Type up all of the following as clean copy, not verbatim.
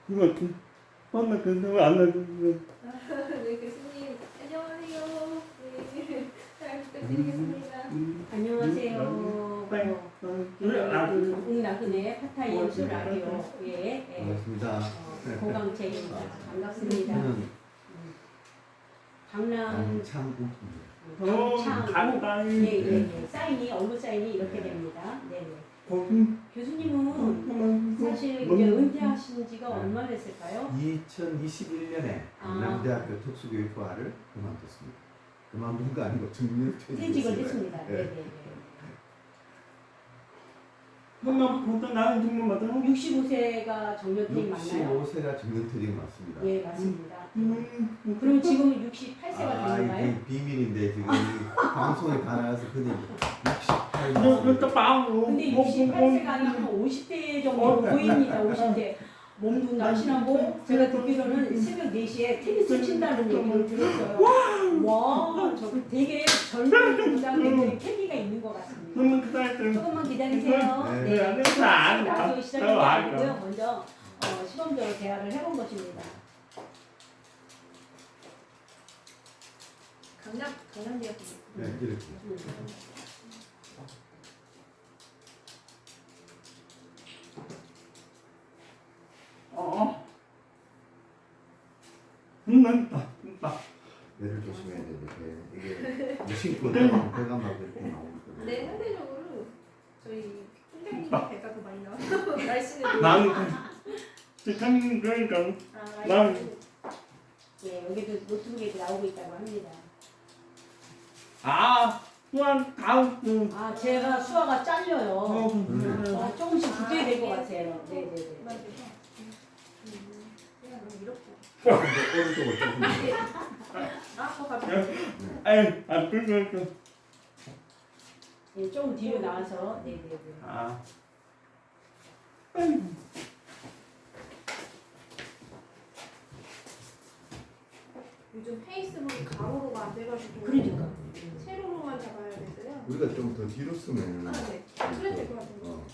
그거 엄마 그거 안 하는 네, 교수님 안녕하세요. 네, 잘 부탁드리겠습니다. 안녕하세요. 응나그네 파타임 수 라디오의 반갑습니다. 고강채입니다. 반갑습니다. 강남 강당 예. 사인이 얼굴 사인이 이렇게 됩니다. 네. 교수님은 사실 이제 은퇴하신 지가 얼마 됐을까요? 2021년에 강남대학교 특수교육과를 그만뒀습니다. 그만둔 거 아니고 퇴직을 했습니다. 네. 엄마 보통 나는 정말 맞아. 65세가 정년퇴직 맞나요? 65세가 정년퇴직 맞습니다. 예, 맞습니다. 그럼 지금 68세가 되는 건가요? 이게 비밀인데 지금 이 방송에 가나서 그냥 68. 너또 빠고. 근데 68세가 아니라 한 50대 정도 보입니다. 50대. 몸도 날씬하고 제가 듣기로는 새벽 4시에 테니스 친다는 얘기를 들었어요. 와, 저 되게 젊은 분보다 굉장히 패기가 있는 것 같습니다. 조금만 기다리세요. 네, 라디오 시작이 아니고요. 먼저 시범적으로 대화를 해본 것입니다. 강남대학교. 네, 이렇게. 얘를 조심해야 되는데 이게 무심코 배가 막 이렇게 나오니까. 네, 상대적으로 저희 팀장님이 배가 더 많이 나와서 날씨는 나는 참 그러니까 난 예, 여기도 노트북에 나오고 있다고 합니다. 수학 다음 아, 제가 수화가 잘려요. 조금씩 붙여야 될 것 같아요. 네. 맞아요. 그냥 너무 이렇게. 오른쪽으로 조금. 더 가볍게. 그러니까 예, 조금 뒤로 나와서 네. 요즘 페이스북이 가로로가 안 돼가지고 그러니까. 세로로만 잡아야겠어요. 우리가 좀 더 뒤로 쓰면. 네. 그래야 될 것 같아요.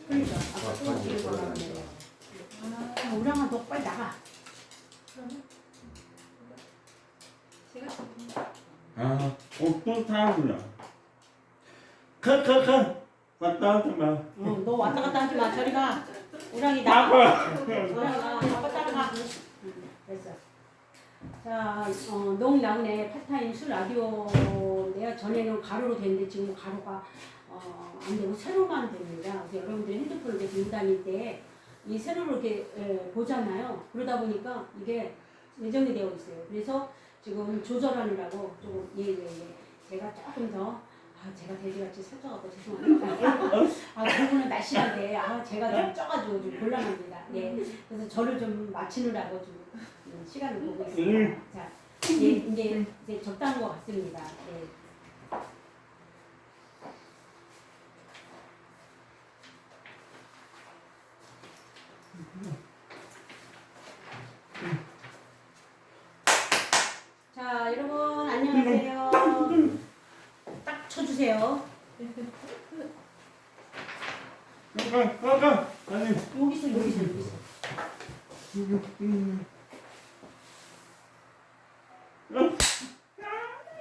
그러니까 아까 조금 뒤로 가라는데. 우랑아 너 빨리 나가. 그러면 제가 또 사람이야. 왔다 하지 마. 너 왔다 갔다 하지 마. 저리 가. 우랑이 나가. 우랑아 아빠 따라가. 됐어. 자, 농나은의 파타임 술 라디오 내가 전에는 가로로 됐는데 지금 가로가 안 되고 세로만 됩니다. 그래서 여러분들이 핸드폰을 이렇게 들고 다닐 때 이 세로로 이렇게 보잖아요. 그러다 보니까 이게 예정이 되어 있어요. 그래서 지금 조절하느라고 조금 제가 조금 더 제가 돼지같이 살쪄갖고 죄송합니다. 그분은 날씬한데 제가 좀 쪄가지고 좀 곤란합니다. 네, 그래서 저를 좀 맞추느라고 좀 시간을 보고 있습니다. 자, 이제 적당한 것 같습니다. 네. 자, 여러분 안녕하세요. 딱 쳐주세요. 여기서.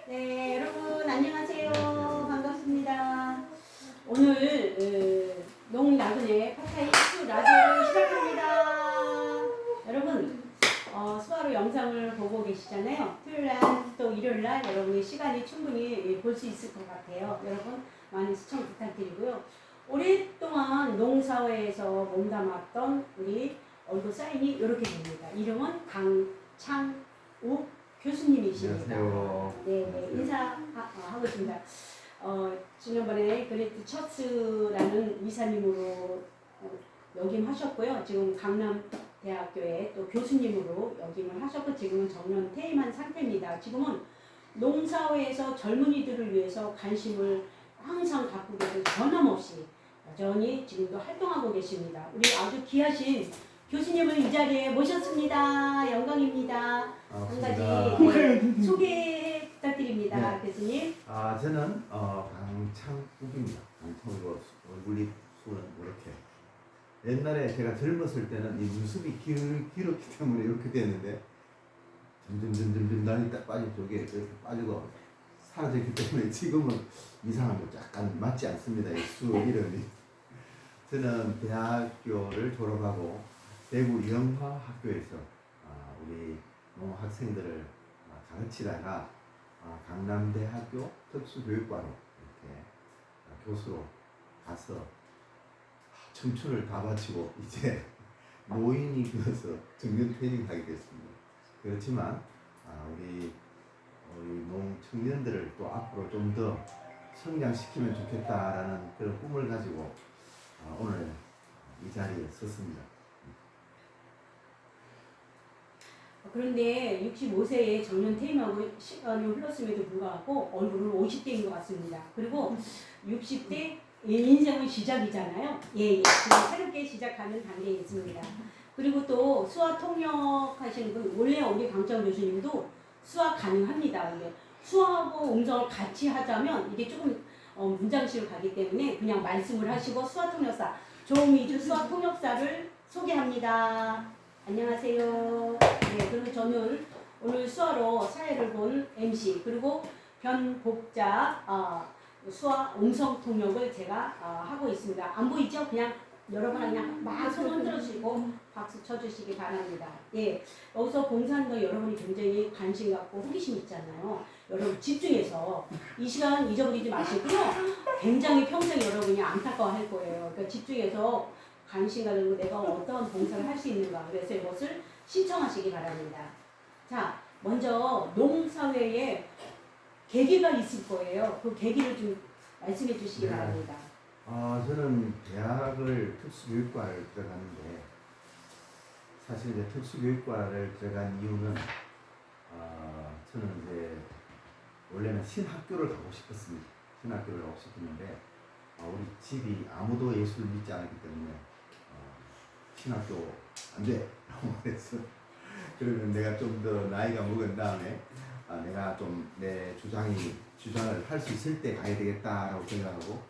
네, 여러분 안녕하세요. 반갑습니다. 오늘 농나그네 파타임 수 라디오를 시작합니다. 여러분 수화로 영상을 보고 계시잖아요. 토요일날 또 일요일날 여러분의 시간이 충분히 볼 수 있을 것 같아요. 여러분 많이 시청 부탁드리고요. 오랫동안 농사회에서 몸담았던 우리 얼굴 사인이 이렇게 됩니다. 이름은 강창욱 교수님이십니다. 안녕하세요. 네, 인사하고 있습니다. 지난번에 그레이트 처스라는 이사님으로 역임하셨고요. 지금 강남대학교에 또 교수님으로 역임을 하셨고 지금은 정년 퇴임한 상태입니다. 지금은 농사회에서 젊은이들을 위해서 관심을 항상 갖고 계셔서 변함없이 여전히 지금도 활동하고 계십니다. 우리 아주 귀하신 교수님을 이 자리에 모셨습니다. 영광입니다. 한 가지 소개 부탁드립니다. 네. 교수님. 저는 강창욱입니다. 강창욱 얼굴이 손은 이렇게 옛날에 제가 젊었을 때는 이 눈썹이 길었기 때문에 이렇게 됐는데 점점 날이 딱 빠진 쪽에 이렇게 빠지고 사라졌기 때문에 지금은 이상한 거 약간 맞지 않습니다. 이 수 이름이. 저는 대학교를 졸업하고 대구 영화학교에서 우리 학생들을 가르치다가 강남대학교 특수교육과로 이렇게 교수로 가서 청춘을 다 바치고 이제 노인이 되어서 정년 퇴직하게 됐습니다. 그렇지만 우리 농청년들을 또 앞으로 좀 더 성장시키면 좋겠다라는 그런 꿈을 가지고 오늘 이 자리에 섰습니다. 그런데 65세에 정년 퇴임하고 시간이 흘렀음에도 불구하고 얼굴은 50대인 것 같습니다. 그리고 60대 인생은 시작이잖아요. 예. 지금 새롭게 시작하는 단계에 있습니다. 그리고 또 수화 통역하시는 분, 원래 우리 강정 교수님도 수화 가능합니다. 근데 수화하고 음성을 같이 하자면 이게 조금 문장식으로 가기 때문에 그냥 말씀을 하시고 수화 통역사 조미주 수화 통역사를 소개합니다. 안녕하세요. 네, 그리고 저는 오늘 수화로 사회를 본 MC 그리고 변복자 수화 음성 통역을 제가 하고 있습니다. 안 보이죠? 그냥 여러분 그냥 막 손 흔들어 주시고 박수 쳐주시기 바랍니다. 예, 여기서 봉사도 여러분이 굉장히 관심 갖고 호기심 있잖아요. 여러분 집중해서 이 시간 잊어버리지 마시고요. 굉장히 평생 여러분이 안타까워할 거예요. 그러니까 집중해서 관심 가지고 내가 어떤 봉사를 할 수 있는가. 그래서 이것을 신청하시기 바랍니다. 자, 먼저 농사회에 계기가 있을 거예요. 그 계기를 좀 말씀해 주시기 바랍니다. 저는 대학을 특수교육과를 들어갔는데 사실 이제 특수교육과를 들어간 이유는 저는 이제 원래는 신학교를 가고 싶었습니다. 신학교를 가고 싶었는데 우리 집이 아무도 예수를 믿지 않았기 때문에 신학교 안 돼! 라고 말했어. 그러면 내가 좀 더 나이가 먹은 다음에 내가 좀 내 주장을 할 수 있을 때 가야 되겠다라고 생각하고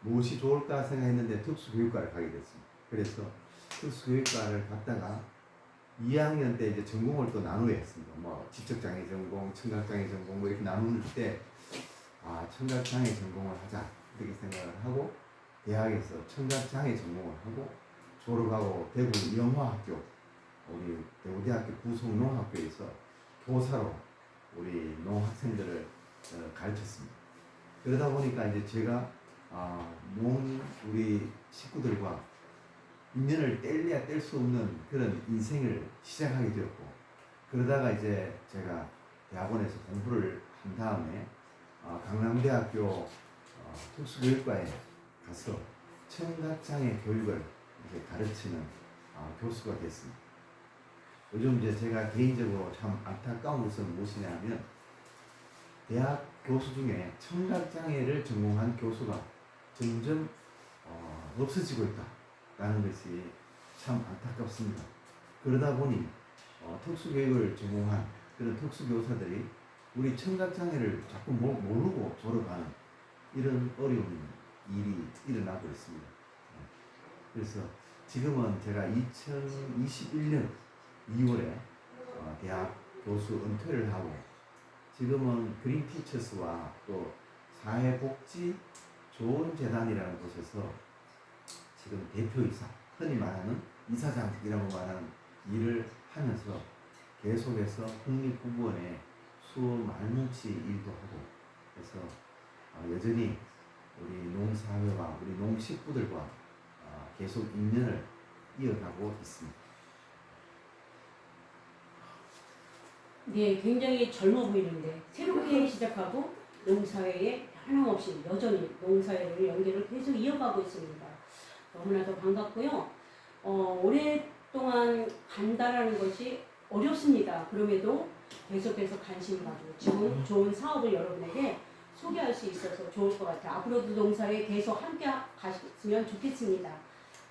무엇이 좋을까 생각했는데 특수교육과를 가게 됐습니다. 그래서 특수교육과를 갔다가 2학년 때 이제 전공을 또 나누게 했습니다. 뭐 지적장애 전공, 청각장애 전공 뭐 이렇게 나눌 때 청각장애 전공을 하자 이렇게 생각을 하고 대학에서 청각장애 전공을 하고 졸업하고 대구 영화학교 우리 대구대학교 부속농학교에서 교사로 우리 농학생들을 가르쳤습니다. 그러다 보니까 이제 제가 우리 식구들과 인연을 뗄래야 뗄 수 없는 그런 인생을 시작하게 되었고 그러다가 이제 제가 대학원에서 공부를 한 다음에 강남대학교 특수교육과에 가서 청각장애 교육을 이제 가르치는 교수가 됐습니다. 요즘 이제 제가 개인적으로 참 안타까운 것은 무엇이냐면 대학 교수 중에 청각장애를 전공한 교수가 점점 없어지고 있다라는 것이 참 안타깝습니다. 그러다 보니 특수교육을 전공한 그런 특수교사들이 우리 청각장애를 자꾸 모르고 졸업하는 이런 어려운 일이 일어나고 있습니다. 그래서 지금은 제가 2021년 2월에 대학 교수 은퇴를 하고 지금은 그린티처스와 또 사회복지 좋은 재단이라는 곳에서 지금 대표이사, 흔히 말하는 이사장이라고 말하는 일을 하면서 계속해서 국립국어원에 수어 말뭉치 일도 하고 그래서 여전히 우리 농사회와 우리 농식구들과 계속 인연을 이어가고 있습니다. 네, 굉장히 젊어 보이는데 새롭게 시작하고 농사회에 하나없이 여전히 농사회를 연계를 계속 이어가고 있습니다. 너무나도 반갑고요. 오랫동안 간다라는 것이 어렵습니다. 그럼에도 계속해서 관심을 가지고 지금 좋은 사업을 여러분에게 소개할 수 있어서 좋을 것 같아요. 앞으로도 농사회 계속 함께 가셨으면 좋겠습니다.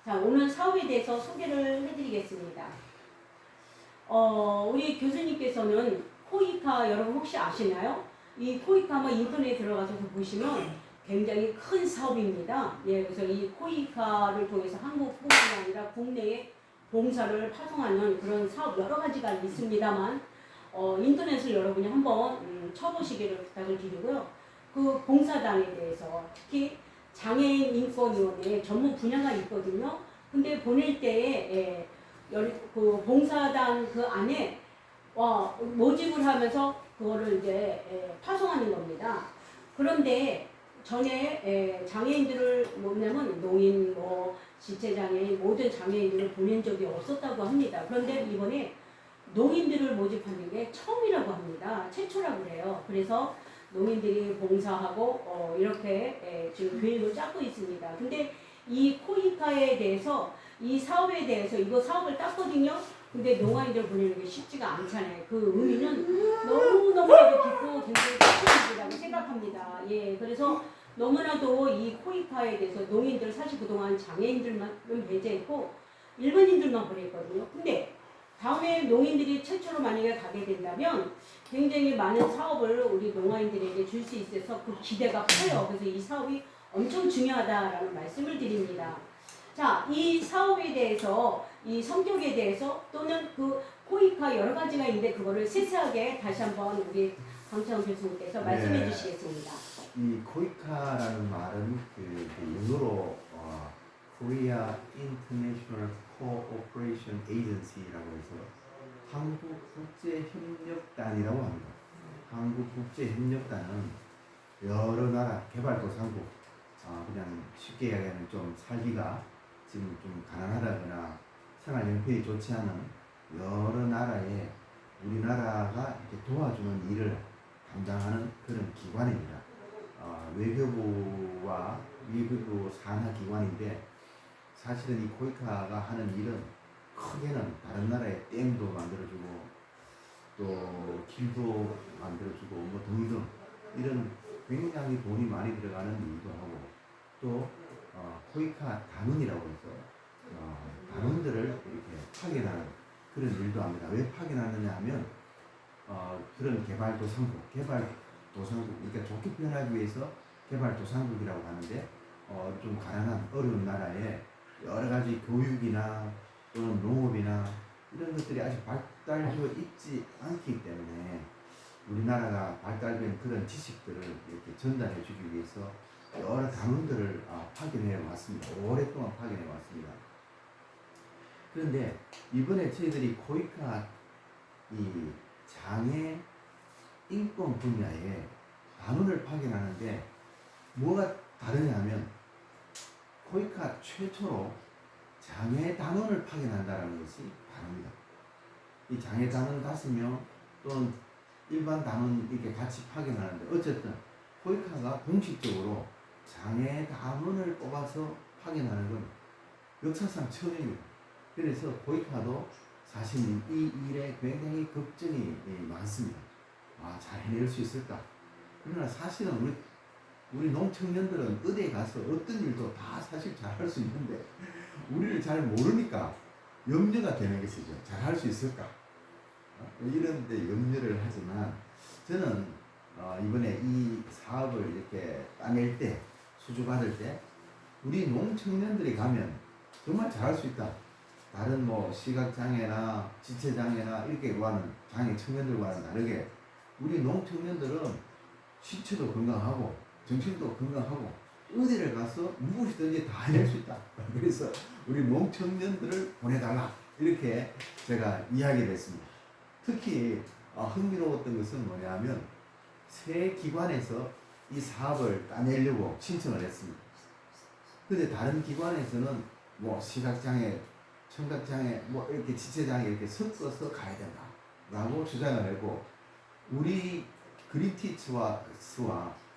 자, 오늘 사업에 대해서 소개를 해드리겠습니다. 우리 교수님께서는 코이카 여러분 혹시 아시나요? 이 코이카 한번 인터넷에 들어가서 보시면 굉장히 큰 사업입니다. 예, 그래서 이 코이카를 통해서 한국뿐만 아니라 국내에 봉사를 파송하는 그런 사업 여러 가지가 있습니다만 인터넷을 여러분이 한번 쳐보시기를 부탁을 드리고요. 그 봉사단에 대해서 특히 장애인 인권위원회 전문 분야가 있거든요. 근데 보낼 때에 그 봉사단 그 안에 모집을 하면서 그거를 이제 파송하는 겁니다. 그런데 전에 장애인들을 뭐냐면 노인, 지체장애인 모든 장애인들을 보낸 적이 없었다고 합니다. 그런데 이번에 농인들을 모집하는 게 처음이라고 합니다. 최초라고 해요. 그래서 농인들이 봉사하고 이렇게 지금 계획을 짜고 있습니다. 근데 이 코이카에 대해서 이 사업에 대해서 이거 사업을 땄거든요. 근데 농아인들 보내는 게 쉽지가 않잖아요. 그 의미는 너무너무나도 깊고 굉장히 큰 일이라고 생각합니다. 예, 그래서 너무나도 이 코이카에 대해서 농인들 사실 그동안 장애인들만 배제했고 일반인들만 보냈거든요. 근데 다음에 농인들이 최초로 만약에 가게 된다면 굉장히 많은 사업을 우리 농아인들에게 줄 수 있어서 그 기대가 커요. 그래서 이 사업이 엄청 중요하다라는 말씀을 드립니다. 자, 이 사업에 대해서, 이 성격에 대해서 또는 그 코이카 여러 가지가 있는데 그거를 세세하게 다시 한번 우리 강창훈 교수님께서 말씀해 주시겠습니다. 이 코이카라는 말은 그 영어로 Korea International Cooperation Agency라고 해서 한국국제협력단이라고 합니다. 한국국제협력단은 여러 나라 개발도상국, 그냥 쉽게 이야기하면 좀 살기가 지금 좀 가난하다거나 생활 형편이 좋지 않은 여러 나라에 우리나라가 이렇게 도와주는 일을 담당하는 그런 기관입니다. 외교부와 외교부 산하 기관인데 사실은 이 코이카가 하는 일은 크게는 다른 나라에 댐도 만들어주고 또 길도 만들어주고 뭐 등등 이런 굉장히 돈이 많이 들어가는 일도 하고 또 코이카 단원이라고 해서 단원들을 이렇게 파견하는 그런 일도 합니다. 왜 파견하느냐 하면 그런 개발도상국, 그러니까 좋게 표현하기 위해서 개발도상국이라고 하는데 좀 가난한 어려운 나라에 여러 가지 교육이나 또는 농업이나 이런 것들이 아직 발달되어 있지 않기 때문에 우리나라가 발달된 그런 지식들을 이렇게 전달해 주기 위해서 여러 단원들을 파견해 왔습니다. 오랫동안 파견해 왔습니다. 그런데 이번에 저희들이 코이카 이 장애 인권 분야에 단원을 파견하는데 뭐가 다르냐 하면 코이카 최초로 장애 단원을 파견한다는 것이 다릅니다. 이 장애 단원 5명 또는 일반 단원 이렇게 같이 파견하는데 어쨌든 코이카가 공식적으로 장애 단원을 뽑아서 파견하는 건 역사상 처음입니다. 그래서 코이카도 사실 이 일에 굉장히 걱정이 많습니다. 잘 해낼 수 있을까? 그러나 사실은 우리 농청년들은 어디에 가서 어떤 일도 다 사실 잘할 수 있는데 우리를 잘 모르니까 염려가 되는 것이죠. 잘할 수 있을까? 이런 데 염려를 하지만 저는 이번에 이 사업을 이렇게 따낼 때 수주받을 때 우리 농청년들이 가면 정말 잘할 수 있다. 다른 뭐 시각장애나 지체장애나 이렇게 구하는 장애 청년들과는 다르게 우리 농청년들은 신체도 건강하고 정신도 건강하고 어디를 가서 무엇이든지 다 해낼 수 있다. 그래서 우리 농청년들을 보내달라 이렇게 제가 이야기를 했습니다. 특히 흥미로웠던 것은 뭐냐면 새 기관에서 이 사업을 따내려고 신청을 했습니다. 근데 다른 기관에서는 뭐 시각장애, 청각장애, 뭐 이렇게 지체장애 이렇게 섞어서 가야 된다 라고 주장을 했고 우리 그린티치와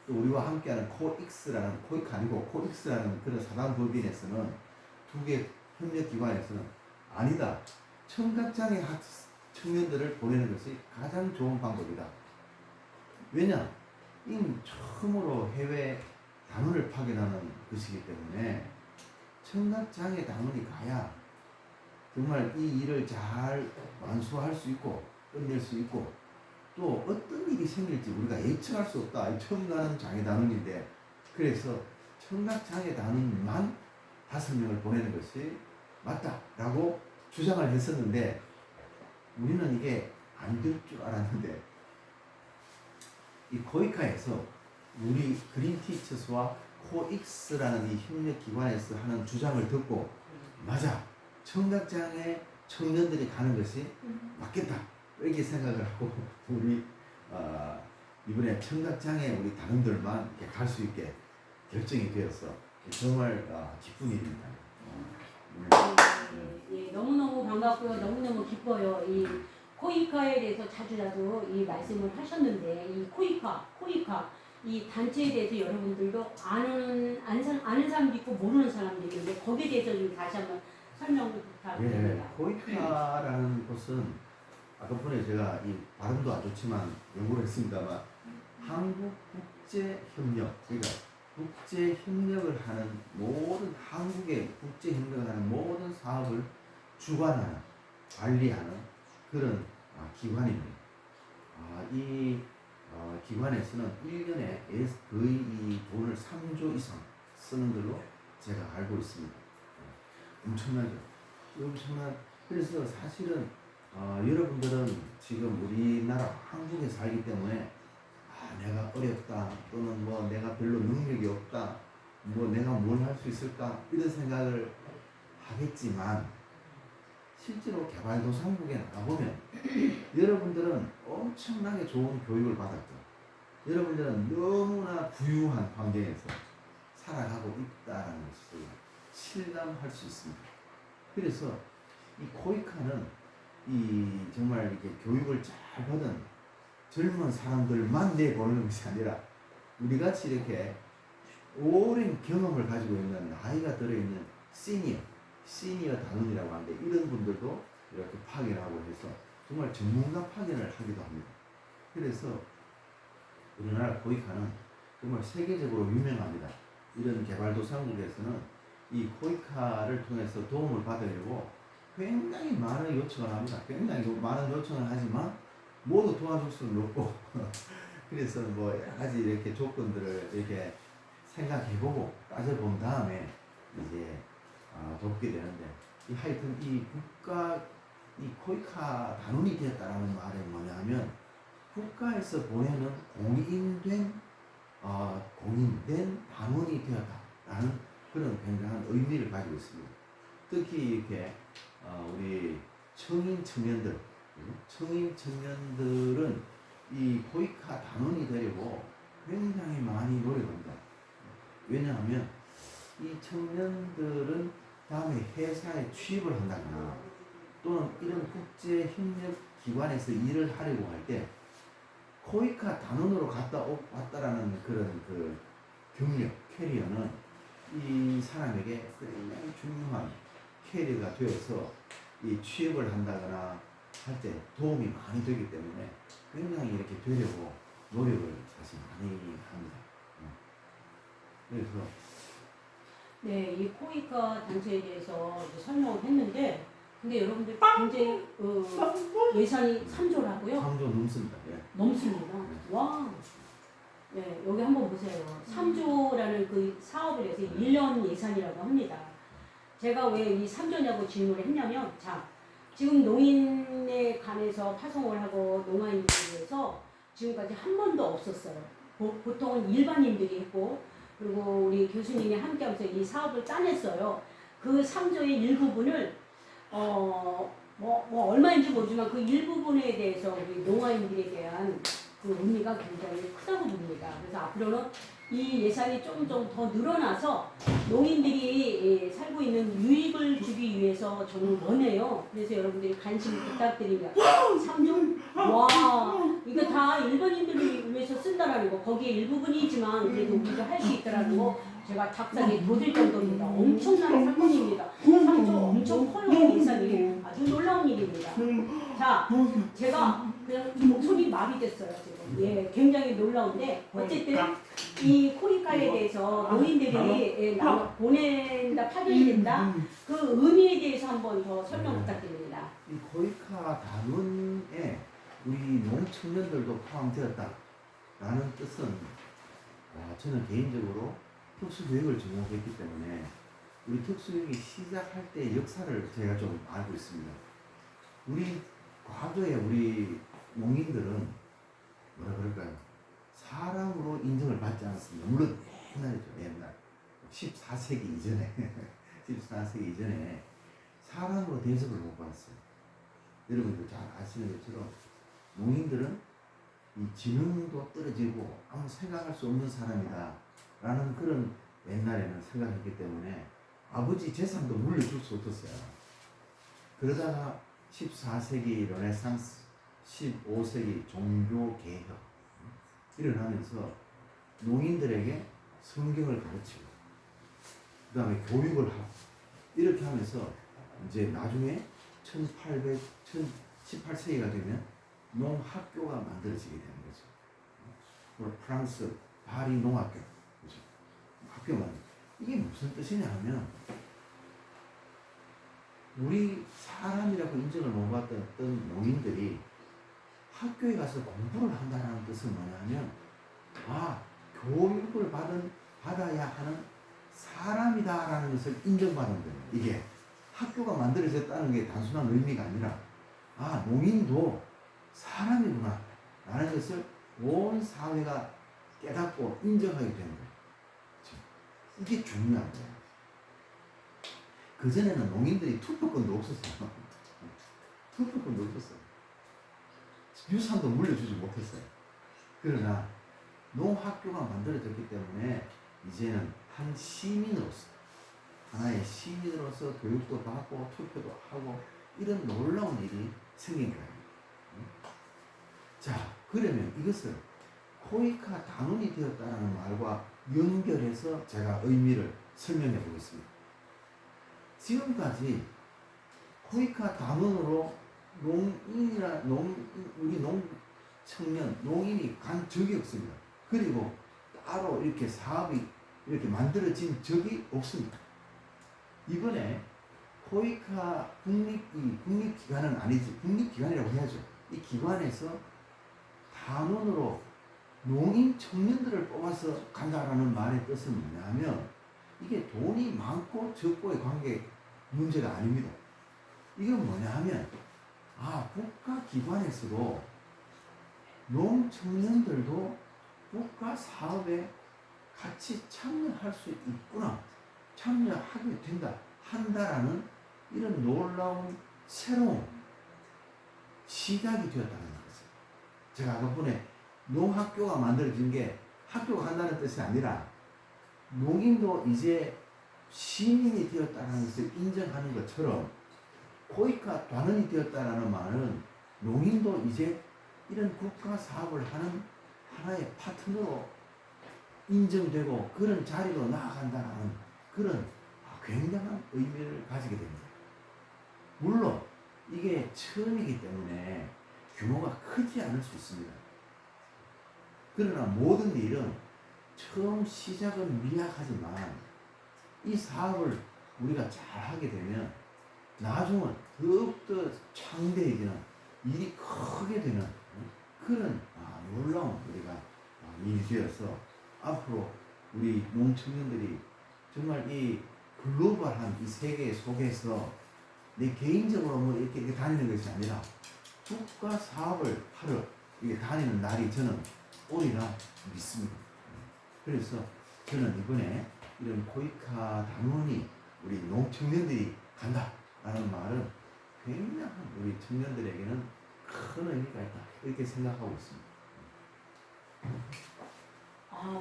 또 우리와 함께하는 코익스라는 코이카 아니고 코익스라는 그런 사단법인에서는 두 개 협력기관에서는 아니다. 청각장애 청년들을 보내는 것이 가장 좋은 방법이다. 왜냐? 이 처음으로 해외 단원을 파견하는 것이기 때문에 청각장애 단원이 가야 정말 이 일을 잘 완수할 수 있고 끝낼 수 있고 또 어떤 일이 생길지 우리가 예측할 수 없다. 처음 가는 장애 단원인데 그래서 청각장애 단원만 5명을 보내는 것이 맞다라고 주장을 했었는데 우리는 이게 안 될 줄 알았는데 이 코이카에서 우리 그린티처스와 코익스라는 이 협력기관에서 하는 주장을 듣고 맞아 청각장애 청년들이 가는 것이 맞겠다 이렇게 생각을 하고 우리 이번에 청각장애 우리 단원들만 이렇게 갈 수 있게 결정이 되어서 정말 기쁜 일입니다. 예, 너무너무 반갑고요. 너무너무 기뻐요. 이 코이카에 대해서 자주 이 말씀을 하셨는데 이 코이카 이 단체에 대해서 여러분들도 아는 사람도 있고 모르는 사람도 있는데 거기에 대해서 좀 다시 한번 설명을 부탁드립니다. 코이카라는 곳은 아까 전에 제가 이 발음도 안 좋지만 연구를 했습니다만 한국국제협력 그러니까 국제협력을 하는 모든 한국의 국제협력을 하는 모든 사업을 주관하는 관리하는 그런 기관입니다. 이 기관에서는 1년에 거의 이 돈을 3조 이상 쓰는 걸로 제가 알고 있습니다. 엄청나죠. 그래서 사실은 여러분들은 지금 우리나라 한국에 살기 때문에 내가 어렵다 또는 뭐 내가 별로 능력이 없다 뭐 내가 뭘 할 수 있을까 이런 생각을 하겠지만 실제로 개발도상국에 나가보면 여러분들은 엄청나게 좋은 교육을 받았고 여러분들은 너무나 부유한 환경에서 살아가고 있다는 것을 실감할 수 있습니다. 그래서 이 코이카는 이 정말 이렇게 교육을 잘 받은 젊은 사람들만 내보내는 것이 아니라 우리같이 이렇게 오랜 경험을 가지고 있는 나이가 들어있는 시니어 단원이라고 하는데 이런 분들도 이렇게 파견하고 해서 정말 전문가 파견을 하기도 합니다. 그래서 우리나라 코이카는 정말 세계적으로 유명합니다. 이런 개발도상국에서는 이 코이카를 통해서 도움을 받으려고 굉장히 많은 요청을 합니다. 굉장히 많은 요청을 하지만 모두 도와줄 수는 없고 그래서 뭐 여러 가지 이렇게 조건들을 이렇게 생각해보고 따져본 다음에 이제 돕게 되는데 하여튼 이 코이카 단원이 되었다라는 말이 뭐냐면 국가에서 보내는 공인된 단원이 되었다라는 그런 굉장한 의미를 가지고 있습니다. 특히 이렇게 우리 청인 청년들은 이 코이카 단원이 되려고 굉장히 많이 노력합니다. 왜냐하면 이 청년들은 다음에 회사에 취업을 한다거나 또는 이런 국제협력기관에서 일을 하려고 할 때 코이카 단원으로 왔다라는 그런 그 경력, 캐리어는 이 사람에게 굉장히 중요한 캐리어가 되어서 이 취업을 한다거나 할 때 도움이 많이 되기 때문에 굉장히 이렇게 되려고 노력을 사실 많이 합니다. 그래서 네, 이 코이카 단체에 대해서 이제 설명을 했는데 근데 여러분들 굉장히 예산이 3조라고요? 3조 넘습니다. 예. 넘습니다. 와. 네, 여기 한번 보세요. 3조라는 그 사업을 해서 1년 예산이라고 합니다. 제가 왜 이 3조냐고 질문을 했냐면 지금 농인에 관해서 파송을 하고 농아인들을 위해서 지금까지 한 번도 없었어요. 보통은 일반인들이 했고 그리고 우리 교수님이 함께하면서 이 사업을 따냈어요. 그 3조의 일부분을 얼마인지 모르지만 그 일부분에 대해서 우리 농아인들에 대한 그 의미가 굉장히 크다고 봅니다. 그래서 앞으로는 이 예산이 좀 더 늘어나서 농인들이 살고 있는 유익을 주기 위해서 저는 원해요. 그래서 여러분들이 관심 부탁드립니다. 3조? 와, 이거 다 일반인들을 위해서 쓴다라는 거. 거기에 일부분이지만 그래도 우리가 할 수 있다라는 거 제가 닭살이 돋을 정도입니다. 엄청난 사건입니다. 3조 엄청 커요. 예산이 아주 놀라운 일입니다. 자, 제가 그냥 목소리 마비됐어요 지금. 예, 굉장히 놀라운데 어쨌든 이 코이카에 대해서 노인들이 보낸다, 파견이 된다 그 의미에 대해서 한번 더 설명 부탁드립니다. 이 코이카 단원에 우리 농청년들도 포함되었다라는 뜻은 저는 개인적으로 특수교육을 전공했기 때문에 우리 특수교육이 시작할 때 역사를 제가 좀 알고 있습니다. 우리 과거에 우리 농민들은 뭐라 그럴까요? 사람으로 인정을 받지 않았습니다. 물론 옛날이죠. 옛날 14세기 이전에 14세기 이전에 사람으로 대접을 못 받았어요. 여러분들 잘 아시는 것처럼 농민들은 이 지능도 떨어지고 아무 생각할 수 없는 사람이다 라는 그런 옛날에는 생각했기 때문에 아버지 재산도 물려줄 수 없었어요. 그러다가 14세기 르네상스, 15세기 종교개혁 일어나면서 농인들에게 성경을 가르치고 그 다음에 교육을 하고 이렇게 하면서 이제 나중에 18세기가 되면 농학교가 만들어지게 되는 거죠. 프랑스 파리 농학교, 그렇죠? 학교만 이게 무슨 뜻이냐 하면 우리 사람이라고 인정을 못 받던 농인들이 학교에 가서 공부를 한다는 뜻은 뭐냐면 교육을 받아야 하는 사람이다라는 것을 인정받는 거예요. 이게 학교가 만들어졌다는 게 단순한 의미가 아니라 농인도 사람이구나 라는 것을 온 사회가 깨닫고 인정하게 되는 거예요. 그렇죠? 이게 중요한 거예요. 그전에는 농인들이 투표권도 없었어요. 투표권도 없었어요. 유산도 물려주지 못했어요. 그러나 농학교가 만들어졌기 때문에 이제는 한 시민으로서 하나의 시민으로서 교육도 받고 투표도 하고 이런 놀라운 일이 생긴 거예요. 자, 그러면 이것을 코이카 단원이 되었다는 말과 연결해서 제가 의미를 설명해 보겠습니다. 지금까지 코이카 단원으로 우리 농청년, 농인이 간 적이 없습니다. 그리고 따로 이렇게 사업이 이렇게 만들어진 적이 없습니다. 이번에 코이카 국립기관은 아니지, 국립기관이라고 해야죠. 이 기관에서 단원으로 농인 청년들을 뽑아서 간다라는 말의 뜻은 뭐냐면 이게 돈이 많고 적고의 관계 문제가 아닙니다. 이건 뭐냐 하면 국가기관에서도 농청년들도 국가 사업에 같이 참여할 수 있구나, 참여하게 한다라는 이런 놀라운 새로운 시작이 되었다는 것을 제가 아까번에 농학교가 만들어진 게 학교가 한다는 뜻이 아니라 농인도 이제 시민이 되었다는 것을 인정하는 것처럼 코이카 단원이 되었다는 말은 농인도 이제 이런 국가 사업을 하는 하나의 파트너로 인정되고 그런 자리로 나아간다는 그런 굉장한 의미를 가지게 됩니다. 물론 이게 처음이기 때문에 규모가 크지 않을 수 있습니다. 그러나 모든 일은 처음 시작은 미약하지만 이 사업을 우리가 잘 하게 되면 나중은 더욱더 창대해지는 일이 크게 되는 그런 놀라운 우리가 일이 되어서 앞으로 우리 농청년들이 정말 이 글로벌한 이 세계 속에서 내 개인적으로 뭐 이렇게 다니는 것이 아니라 국가 사업을 하러 이게 다니는 날이 저는 오리라 믿습니다. 그래서 저는 이번에 이런 코이카 단원이 우리 농청년들이 간다라는 말은 굉장한 우리 청년들에게는 큰 의미가 있다 이렇게 생각하고 있습니다.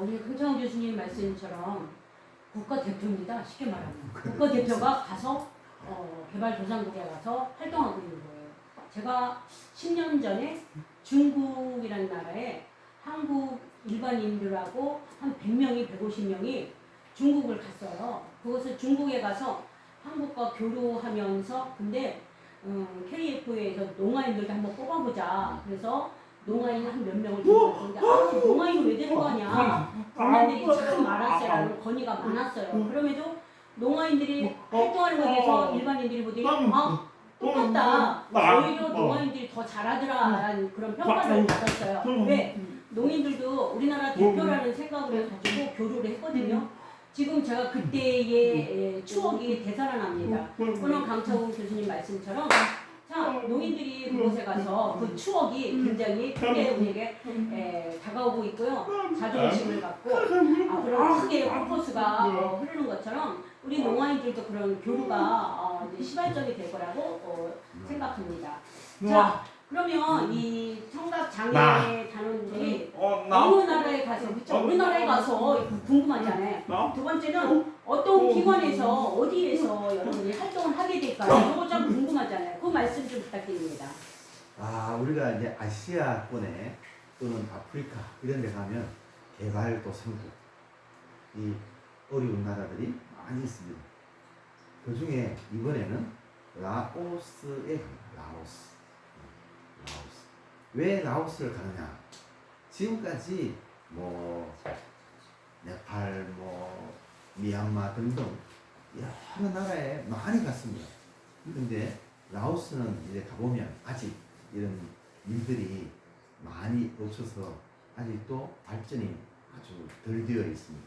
우리 흥정 교수님 말씀처럼 국가대표입니다. 쉽게 말하면 국가대표가 가서 개발도상국에 가서 활동하고 있는 거예요. 제가 10년 전에 중국이라는 나라에 한국 일반인들하고 한 100명이 150명이 중국을 갔어요. 그것을 중국에 가서 한국과 교류하면서 근데 KF에서 농아인들도 한번 뽑아보자. 그래서 농아인 한 몇 명을 데리고 왔는데 농아인은 왜 되는 거냐. 농아인들이 참 많았어요. 건의가 많았어요. 그럼에도 농아인들이 활동하는 것에 대해서 일반인들이 보더니 똑같다. 오히려 농아인들이 더 잘하더라라는 그런 평가를 받았어요. 왜? 농인들도 우리나라 대표라는 생각을 가지고 교류를 했거든요. 지금 제가 그때의 추억이 되살아납니다. 오늘 강창훈 교수님 말씀처럼 자 농인들이 그곳에 가서 그 추억이 굉장히 크게 우리에게 다가오고 있고요. 자존심을 갖고 앞으로 크게 포커스가 흐르는 것처럼 우리 농아인들도 그런 교류가 이제 시발점이 될 거라고 생각합니다. 자 그러면 이 청각 장애 단원들이 어느 나라에 가서 그쵸? 우리나라에 가서 궁금하잖아요. 두 번째는 어떤 기관에서 어디에서 여러분이 활동을 하게 될까요? 이거 좀 궁금하잖아요. 그 말씀 좀 부탁드립니다. 우리가 이제 아시아권에 또는 아프리카 이런 데 가면 개발도상국 이 어려운 나라들이 많이 있습니다. 그 중에 이번에는 라오스에 갑니다. 라오스. 왜 라오스를 가느냐? 지금까지 뭐 네팔, 뭐 미얀마 등등 여러 나라에 많이 갔습니다. 근데 라오스는 이제 가보면 아직 이런 일들이 많이 없어서 아직도 발전이 아주 덜 되어 있습니다.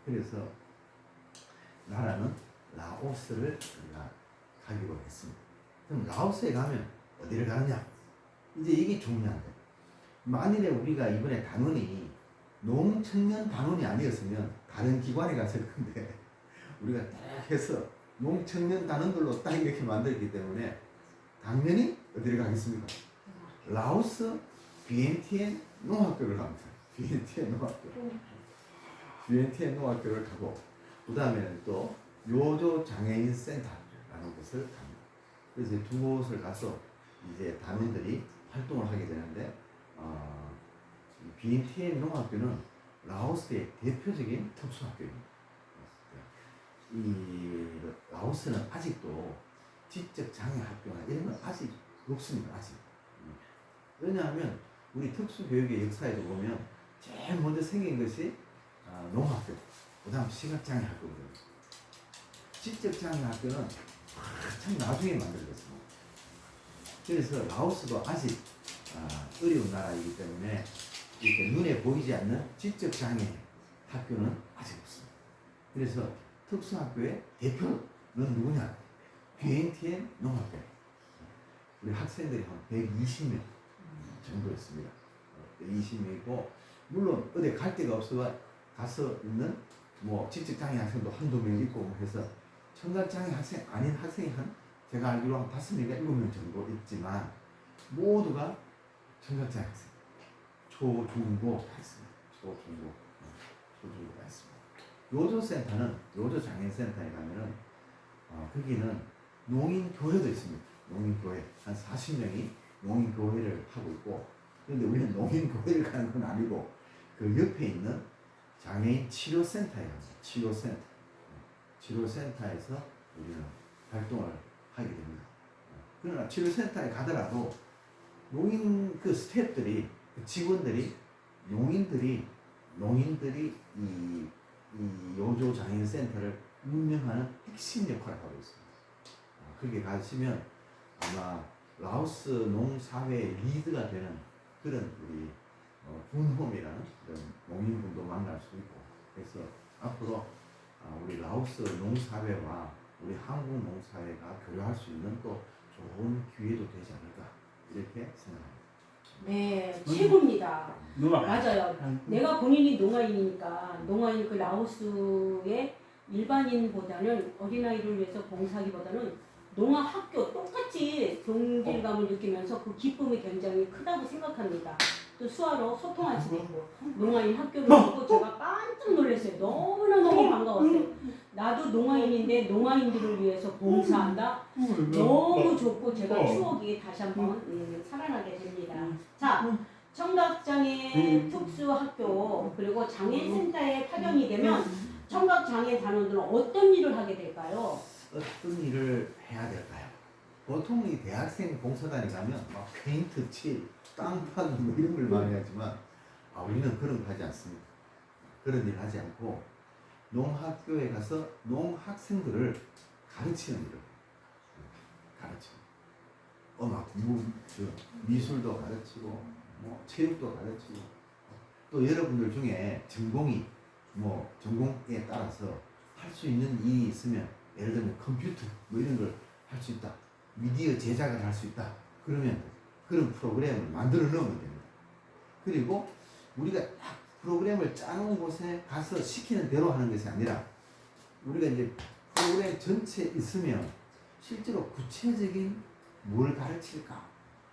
그래서 나라는 라오스를 우리가 가기로 했습니다. 그럼 라오스에 가면 어디를 가느냐? 이제 이게 중요한데 만일에 우리가 이번에 단원이 농청년 단원이 아니었으면 다른 기관에 갔을 건데 우리가 딱 해서 농청년 단원들로 딱 이렇게 만들었기 때문에 당연히 어디를 가겠습니까? 라오스 비엔티엔 농학교를 갑니다. 비엔티엔 농학교. 비엔티엔 농학교를 가고 그 다음에는 또 요조 장애인 센터라는 곳을 갑니다. 그래서 두 곳을 가서 이제 단원들이 활동을 하게 되는데 비엔티엔 농학교는 라오스의 대표적인 특수학교입니다. 이 라오스는 아직도 지적 장애 학교나 이런 건 아직 없습니다. 아직. 왜냐하면 우리 특수교육의 역사에도 보면 제일 먼저 생긴 것이 농학교, 그 다음 시각장애 학교거든요. 지적 장애 학교는 참 나중에 만들어졌습니다. 그래서 라오스도 아직 어려운 나라이기 때문에 이렇게 눈에 보이지 않는 지적 장애 학교는 아직 없습니다. 그래서 특수학교의 대표는 누구냐? 비엔티엔 농학교. 우리 학생들이 한 120명 정도 있습니다. 120명이고 물론 어디 갈 데가 없어 가서 있는 뭐 지적 장애 학생도 한두 명 있고 뭐 해서 청각 장애 학생 아닌 학생이 제가 알기로 한 5명인가 7명 정도 있지만 모두가 청각장애 학생 초, 중, 고 다 있습니다. 초, 중, 고 다 있습니다. 요조센터는 요조장애인센터에 가면은 거기는 농인교회도 있습니다. 농인교회 한 40명이 농인교회를 하고 있고 그런데 우리는 농인교회를 가는 건 아니고 그 옆에 있는 장애인 치료센터에 갑니다. 치료센터에서 우리는 활동을 하게 됩니다. 그러나 치료센터에 가더라도 농인 그 스태프들이 그 직원들이 농인들이 이 요조 장애인 센터를 운영하는 핵심 역할을 하고 있습니다. 거기에 가시면 아마 라오스 농사회의 리드가 되는 그런 우리 분홈이라는 그런 농인분도 만날 수 있고 그래서 앞으로 우리 라오스 농사회와 우리 한국 농사회가 교류할 수 있는 또 좋은 기회도 되지 않을까 이렇게 생각합니다. 네, 최고입니다. 맞아요. 내가 본인이 농아인이니까 농아인 그 라오스의 일반인보다는 어린아이를 위해서 봉사하기보다는 농아학교 똑같이 동질감을 느끼면서 그 기쁨이 굉장히 크다고 생각합니다. 또 수화로 소통할 수도 있고 농아인 학교를 보고 제가 깜짝 놀랐어요. 너무너무 반가웠어요. 나도 농아인인데 농아인들을 위해서 봉사한다. 너무 좋고 제가 추억이 다시 한번 살아나게 됩니다. 자, 청각장애 특수학교 그리고 장애센터에 파견이 되면 청각장애 단원들은 어떤 일을 하게 될까요? 어떤 일을 해야 될까요? 보통 이 대학생 봉사단에 가면 막 페인트 칠, 땅 파기 뭐 이런 걸 많이 하지만 우리는 그런 거 하지 않습니다. 그런 일 하지 않고 농학교에 가서 농학생들을 가르치는 일을 가르치고 음악, 미술도 가르치고 뭐 체육도 가르치고 또 여러분들 중에 전공이 뭐 전공에 따라서 할 수 있는 일이 있으면 예를 들면 컴퓨터 뭐 이런 걸 할 수 있다. 미디어 제작을 할 수 있다. 그러면 그런 프로그램을 만들어 넣으면 됩니다. 그리고 우리가 딱 프로그램을 짜놓은 곳에 가서 시키는 대로 하는 것이 아니라 우리가 이제 프로그램 전체에 있으면 실제로 구체적인 뭘 가르칠까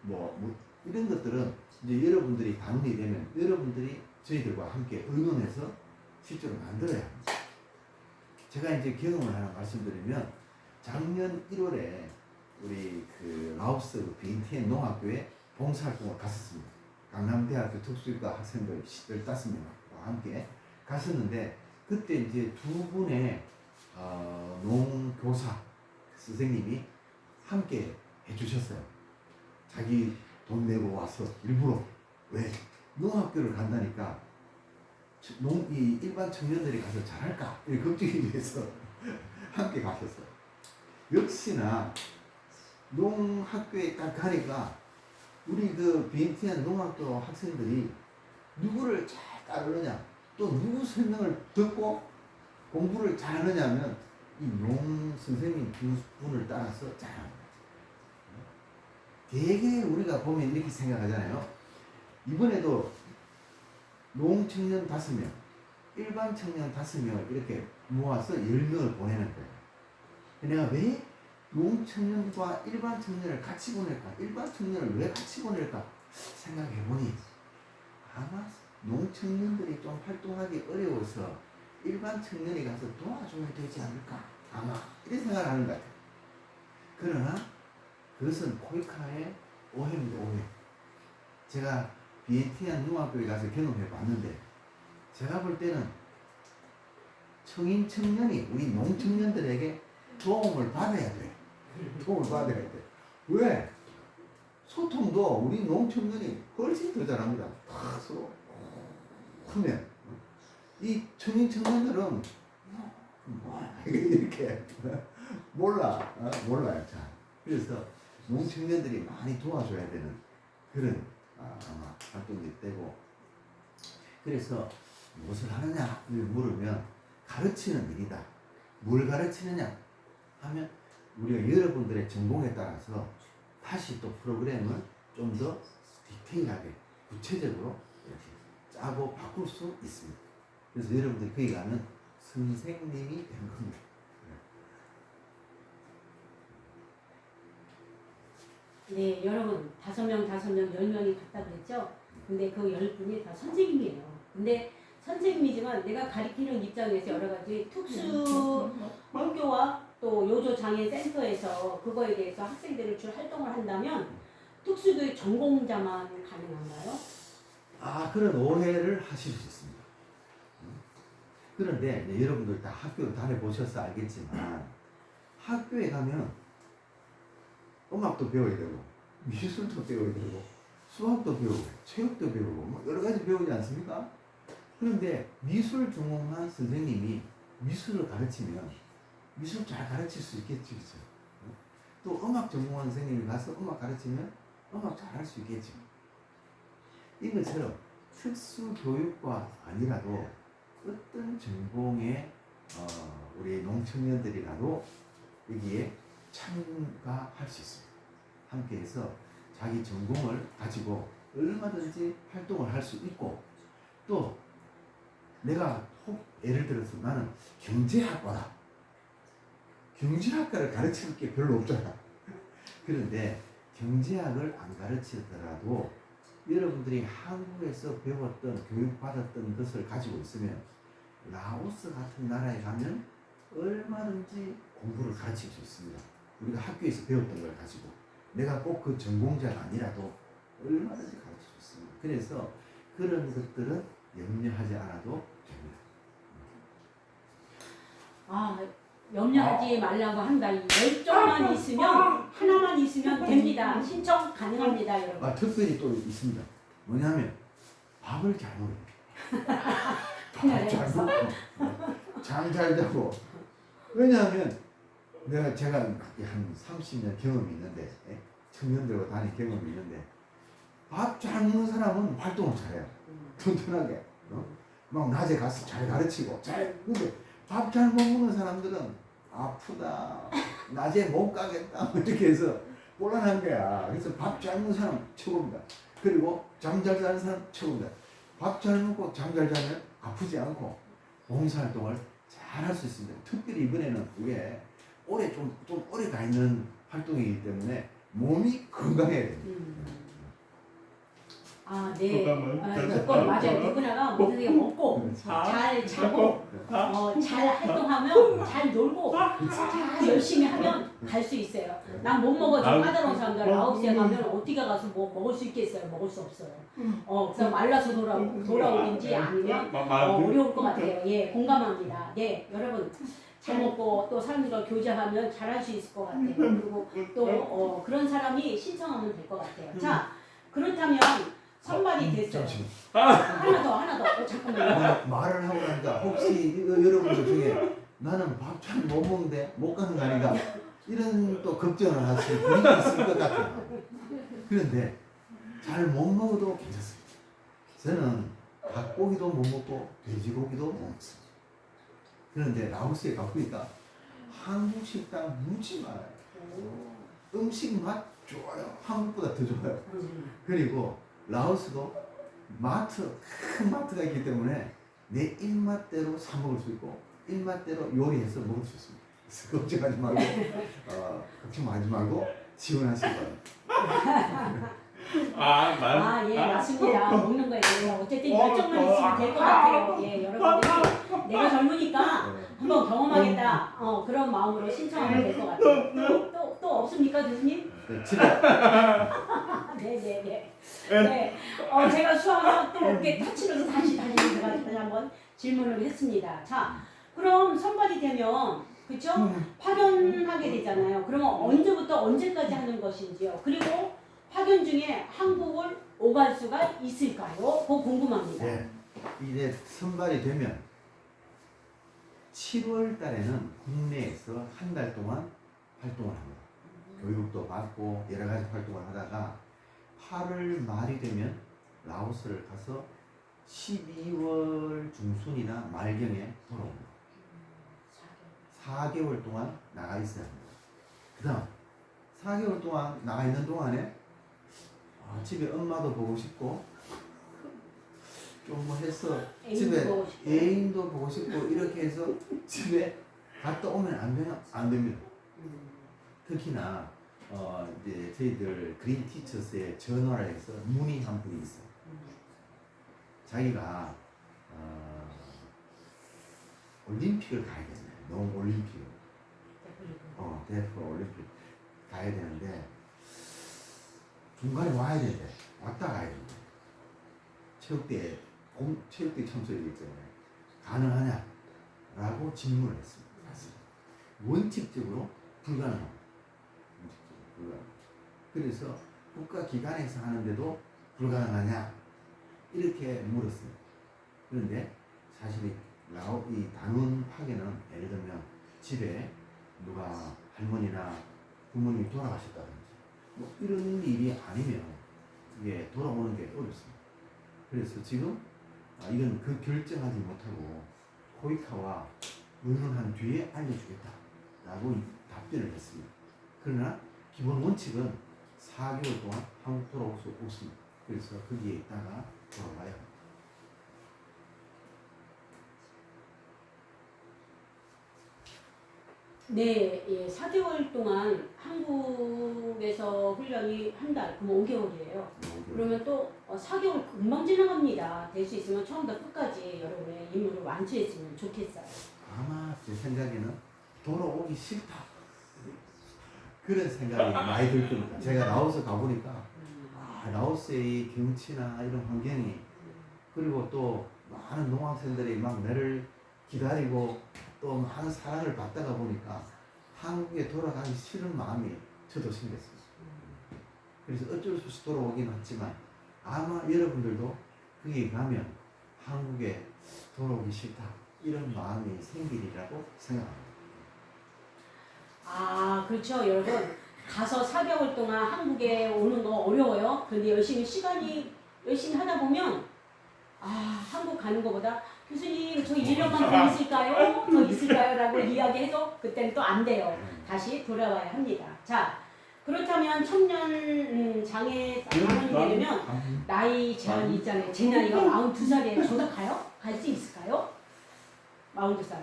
뭐 이런 것들은 이제 여러분들이 당원이 되면 여러분들이 저희들과 함께 의논해서 실제로 만들어야 합니다. 제가 이제 경험을 하나 말씀드리면 작년 1월에 우리 그 라오스 빈티엔 농학교에 봉사활동을 갔었습니다. 강남대학교 특수일과 학생들 15명과 함께 갔었는데 그때 이제 두 분의 농교사 선생님이 함께 해주셨어요. 자기 돈 내고 와서 일부러 왜 농학교를 간다니까 이 일반 청년들이 가서 잘할까 이 걱정이 돼서 함께 가셨어요. 역시나 농학교에 딱 가니까 우리 그 빈티안 농학교 학생들이 누구를 잘 따르느냐 또 누구 설명을 듣고 공부를 잘 하느냐면 이 농 선생님 두 분을 따라서 잘합니다. 되게 우리가 보면 이렇게 생각하잖아요. 이번에도 농 청년 5명, 일반 청년 5명을 이렇게 모아서 10명을 보내는 거예요. 내가 왜 농 청년과 일반 청년을 같이 보낼까? 일반 청년을 왜 같이 보낼까? 생각해보니 아마 농 청년들이 좀 활동하기 어려워서 일반 청년이 가서 도와줘야 되지 않을까? 아마 이런 생각을 하는 것 같아요. 그러나 그것은 코이카의 오해입니다. 오해. 제가 비엔티안 농학교에 가서 경험해 봤는데 제가 볼 때는 청인 청년이 우리 농청년들에게 도움을 받아야 돼. 도움을 받아야 돼. 왜? 소통도 우리 농청년이 훨씬 더 잘합니다. 다 서로 하면 이 청인 청년들은 이렇게 몰라요. 자, 그래서 농청년들이 많이 도와줘야 되는 그런 아마 활동이 되고 그래서 무엇을 하느냐를 물으면 가르치는 일이다. 뭘 가르치느냐 하면 우리가 여러분들의 전공에 따라서 다시 또 프로그램을 좀 더 디테일하게 구체적으로 이렇게 짜고 바꿀 수 있습니다. 그래서 여러분들이 거기 가면 선생님이 되는 겁니다. 네, 여러분 5명, 10명이 갔다 그랬죠? 근데 그 10분이 다 선생님이에요. 근데 선생님이지만 내가 가르치는 입장에서 여러 가지 특수 학교와 또 요조 장애 센터에서 그거에 대해서 학생들을 줄 활동을 한다면 특수교육 전공자만 가능한가요? 그런 오해를 하실 수 있습니다. 그런데 이제 여러분들 다 학교를 다녀보셔서 알겠지만 학교에 가면 음악도 배워야 되고 미술도 배워야 되고 수학도 배우고 체육도 배우고 뭐 여러 가지 배우지 않습니까? 그런데 미술 전공한 선생님이 미술을 가르치면 미술 잘 가르칠 수 있겠지, 그렇죠? 또 음악 전공한 선생님이 가서 음악 가르치면 음악 잘 할 수 있겠죠. 이것처럼 특수 교육과 아니라도 어떤 전공의 우리 농청년들이라도 여기에 참가할 수 있습니다. 함께해서 자기 전공을 가지고 얼마든지 활동을 할 수 있고 또 내가 예를 들어서 나는 경제학과다. 경제학과를 가르칠 게 별로 없잖아. 그런데 경제학을 안 가르치더라도 여러분들이 한국에서 배웠던 교육받았던 것을 가지고 있으면 라오스 같은 나라에 가면 얼마든지 공부를 가르칠 수 있습니다. 우리가 학교에서 배웠던 걸 가지고 내가 꼭 그 전공자가 아니라도 얼마든지 가르칠 수 있습니다. 그래서 그런 것들은 염려하지 않아도 됩니다. 염려하지 말라고 한다. 이 열정만 있으면 하나만 있으면 됩니다. 신청 가능합니다, 여러분. 특별히 또 있습니다. 뭐냐면 밥을 잘 먹어요. 네. 잘 먹고 잠 잘 자고. 왜냐하면 제가 한 30년 경험이 있는데 청년들과 다닌 경험이 있는데 밥 잘 먹는 사람은 활동을 잘해요. 튼튼하게. 막 낮에 가서 잘 가르치고 잘 근데 밥 잘 못 먹는 사람들은 아프다 낮에 못 가겠다 뭐 이렇게 해서 곤란한 거야. 그래서 밥 잘 먹는 사람 최고입니다. 그리고 잠 잘 자는 사람 최고입니다. 밥 잘 먹고 잠 잘 자면 아프지 않고 봉사활동을 잘 할 수 있습니다. 특별히 이번에는 이게 오래 좀 오래 가 있는 활동이기 때문에 몸이 건강해야 됩니다. 아, 네. 그거는 그건 맞아요. 누구나가 모든 게 먹고 잘 자고 잘 활동하면 잘 놀고 잘 열심히 하면 갈 수 있어요. 난 못 먹어 좀 까다로운 사람들 9시에 가면 어디 가서 뭐 먹을 수 있겠어요? 먹을 수 없어요. 그래서 말라서 돌아오든지 아니면 어려울 것 같아요. 예, 공감합니다. 네, 여러분 잘 먹고 또 사람들과 교제하면 잘할 수 있을 것 같아요. 그리고 또 그런 사람이 신청하면 될 것 같아요. 자, 그렇다면 선발이 됐어요. 하나 더. 잠깐만요. 말을 하고 나니까 혹시 여러분들 중에 나는 밥 잘 못 먹는데 못 가는 거 아닌가 이런 또 걱정을 하실 분이 있을 것 같아요. 그런데 잘 못 먹어도 괜찮습니다. 저는 닭고기도 못 먹고 돼지고기도 못 먹습니다. 그런데 라오스에 가보니까 한국 식당 무지 많아요. 음식 맛 좋아요. 한국보다 더 좋아요. 그리고 라오스도 큰 마트가 있기 때문에 내 입맛대로 사 먹을 수 있고 입맛대로 요리해서 먹을 수 있습니다. 그래서 걱정하지 말고 지원하시기 바랍니다. 예, 맞습니다. 먹는 거에 대해서 어쨌든 열정만 있으면 될 것 같아요. 예, 여러분들이 내가 젊으니까 한번 경험하겠다. 그런 마음으로 신청하면 될 것 같아요. 또 없습니까, 교수님? 네. 제가 수학을 또 이렇게 터치로서 다시 한번 질문을 했습니다. 자, 그럼 선발이 되면 그렇죠? 파견하게 되잖아요. 그러면 언제부터 언제까지 하는 것인지요? 그리고 파견 중에 한국을 오갈 수가 있을까요? 그거 궁금합니다. 네, 이제 선발이 되면 7월 달에는 국내에서 한 달 동안 활동을 합니다. 교육도 받고 여러 가지 활동을 하다가 8월 말이 되면 라오스를 가서 12월 중순이나 말경에 돌아옵니다. 4개월 동안 나가 있어야 합니다. 그 다음 4개월 동안 나가 있는 동안에 집에 엄마도 보고 싶고 좀 뭐 해서 집에 애인도 보고 싶고 이렇게 해서 집에 갔다 오면 안 됩니다. 특히나 이제 저희들 그린 티처스에 전화를 해서 문의한 분이 있어요. 자기가 올림픽을 가야 되잖아요. 농 올림픽을. 대표 올림픽 가야 되는데 중간에 와야 되는데 왔다 가야 되는데 체육대회 참석이기 때문에 가능하냐라고 질문을 했습니다. 사실 원칙적으로 불가능합니다. 그래서 국가기관에서 하는데도 불가능하냐 이렇게 물었습니다. 그런데 사실 이 단원 파견은 예를 들면 집에 누가 할머니나 부모님이 돌아가셨다든지 뭐 이런 일이 아니면 이게 돌아오는 게 어렵습니다. 그래서 지금 이건 그 결정하지 못하고 코이카와 의논한 뒤에 알려주겠다라고 답변을 했습니다. 그러나 기본 원칙은 4개월 동안 한국 돌아올 수 없습니다. 그래서 거기에 있다가 돌아와야 합니다. 네, 4개월 동안 한국에서 훈련이 한 달, 그럼 5개월이에요. 그러면 또 4개월 금방 지나갑니다. 될 수 있으면 처음부터 끝까지 여러분의 임무를 완수했으면 좋겠어요. 아마 제 생각에는 돌아오기 싫다. 그런 생각이 많이 들 겁니다. 제가 라오스 가보니까 라오스의 경치나 이런 환경이 그리고 또 많은 농학생들이 막 나를 기다리고 또 많은 사랑을 받다가 보니까 한국에 돌아가기 싫은 마음이 저도 생겼습니다. 그래서 어쩔 수 없이 돌아오긴 했지만 아마 여러분들도 거기 가면 한국에 돌아오기 싫다 이런 마음이 생기리라고 생각합니다. 그렇죠. 여러분 가서 4개월 동안 한국에 오는 거 어려워요. 그런데 열심히 하다 보면 한국 가는 것보다 교수님 저 1년만 더 있을까요? 더 있을까요? 라고 이야기해도 그때는 또 안 돼요. 다시 돌아와야 합니다. 자, 그렇다면 청년 장애 장원이 되려면 나이 제한이 있잖아요. 제 나이가 42살이에요. 저도 가요? 갈 수 있을까요? 42살.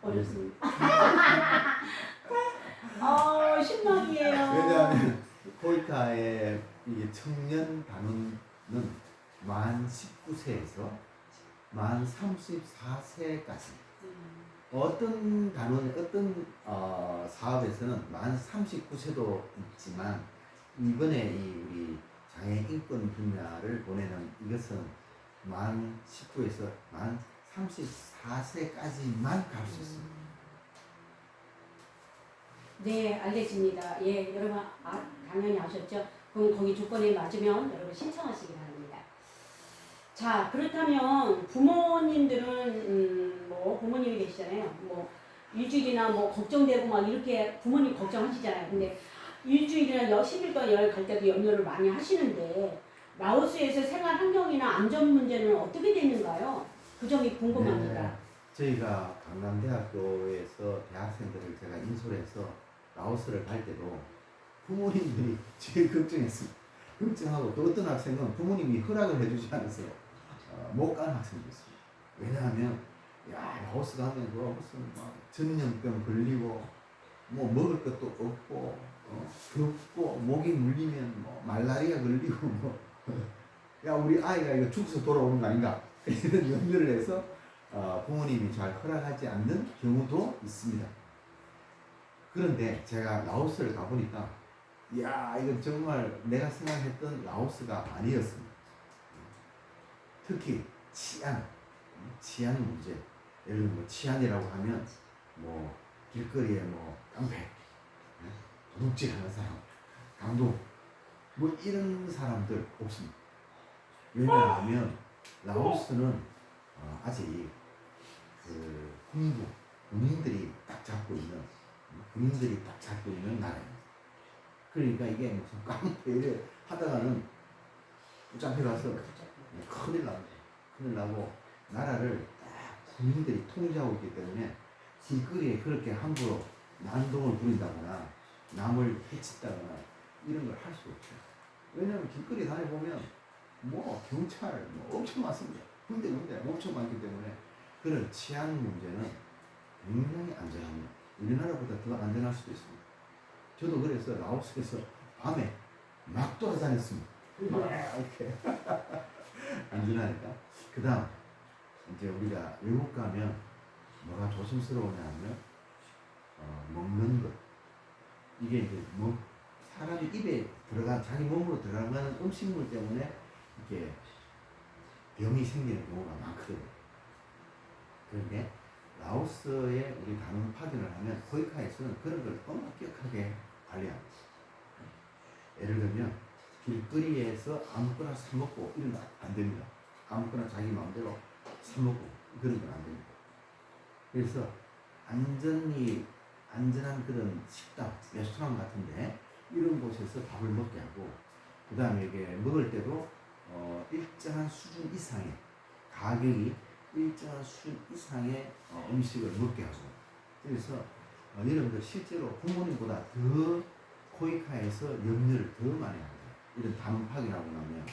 어렵습니다. 신망이에요. 왜냐하면 코이카의 이 청년 단원은 만 19세에서 만 34세까지 어떤 단원, 어떤 사업에서는 만 39세도 있지만 이번에 이 우리 장애 인권 분야를 보내는 이것은 만 19에서 만 34세까지만 갈 수 있습니다. 네, 알겠습니다. 예, 여러분 당연히 아셨죠? 그럼 거기 조건에 맞으면 여러분 신청하시기 바랍니다. 자, 그렇다면 부모님들은 뭐 부모님이 계시잖아요. 뭐 일주일이나 뭐 걱정되고 막 이렇게 부모님 걱정하시잖아요. 근데 일주일이나 10일 동안 여행 갈 때도 염려를 많이 하시는데 라오스에서 생활 환경이나 안전 문제는 어떻게 되는가요? 그 점이 궁금합니다. 네, 저희가 강남대학교에서 대학생들을 제가 인솔해서 라오스를 갈 때도 부모님들이 제일 걱정했습니다. 걱정하고 또 어떤 학생은 부모님이 허락을 해주지 않아서 못 가는 학생도 있습니다. 왜냐하면 야 라오스 가면 뭐 무슨 막 전염병 걸리고 뭐 먹을 것도 없고 덥고 목이 물리면 뭐 말라리아 걸리고 뭐 야 우리 아이가 이거 죽어서 돌아오는 거 아닌가 이런 염려를 해서 부모님이 잘 허락하지 않는 경우도 있습니다. 그런데 제가 라오스를 가보니까 이야 이건 정말 내가 생각했던 라오스가 아니었습니다. 특히 치안 문제, 예를 들면 뭐 치안이라고 하면 뭐 길거리에 뭐 깡패, 도둑질하는 사람, 강도 뭐 이런 사람들 없습니다. 왜냐하면 라오스는 아직 그 군인들이 딱 잡고 있는 나라입니다. 그러니까 이게 무슨 깡패를 하다가는 붙잡혀 가서 큰일 나고 나라를 딱 군인들이 통제하고 있기 때문에 길거리에 그렇게 함부로 난동을 부린다거나 남을 해친다거나 이런 걸 할 수 없죠. 왜냐하면 길거리 다녀보면 뭐 경찰 뭐 엄청 많습니다. 군대 엄청 많기 때문에 그런 치안 문제는 굉장히 안전합니다. 우리나라보다 더 안전할 수도 있습니다. 저도 그래서 라오스에서 밤에 막 돌아다녔습니다. 이렇게 안전하니까. 그 다음 이제 우리가 외국 가면 뭐가 조심스러우냐면 먹는 것. 이게 이제 뭐 사람이 입에 자기 몸으로 들어가는 음식물 때문에 이게 병이 생기는 경우가 많거든요. 그런데 라오스에 우리 단원 파견을 하면 코이카에서는 그런 걸 엄격하게 관리합니다. 예를 들면 길거리에서 아무거나 사 먹고 이런 거 안 됩니다. 아무거나 자기 마음대로 사 먹고 그런 건 안 됩니다. 그래서 안전한 그런 식당, 레스토랑 같은데 이런 곳에서 밥을 먹게 하고 그 다음에 이게 먹을 때도 일정한 수준 이상의 가격이 일정한 수준 이상의 음식을 먹게 하고 그래서 여러분들 실제로 부모님보다 더 코이카에서 염려를 더 많이 합니다. 이런 단원 파견하고 나면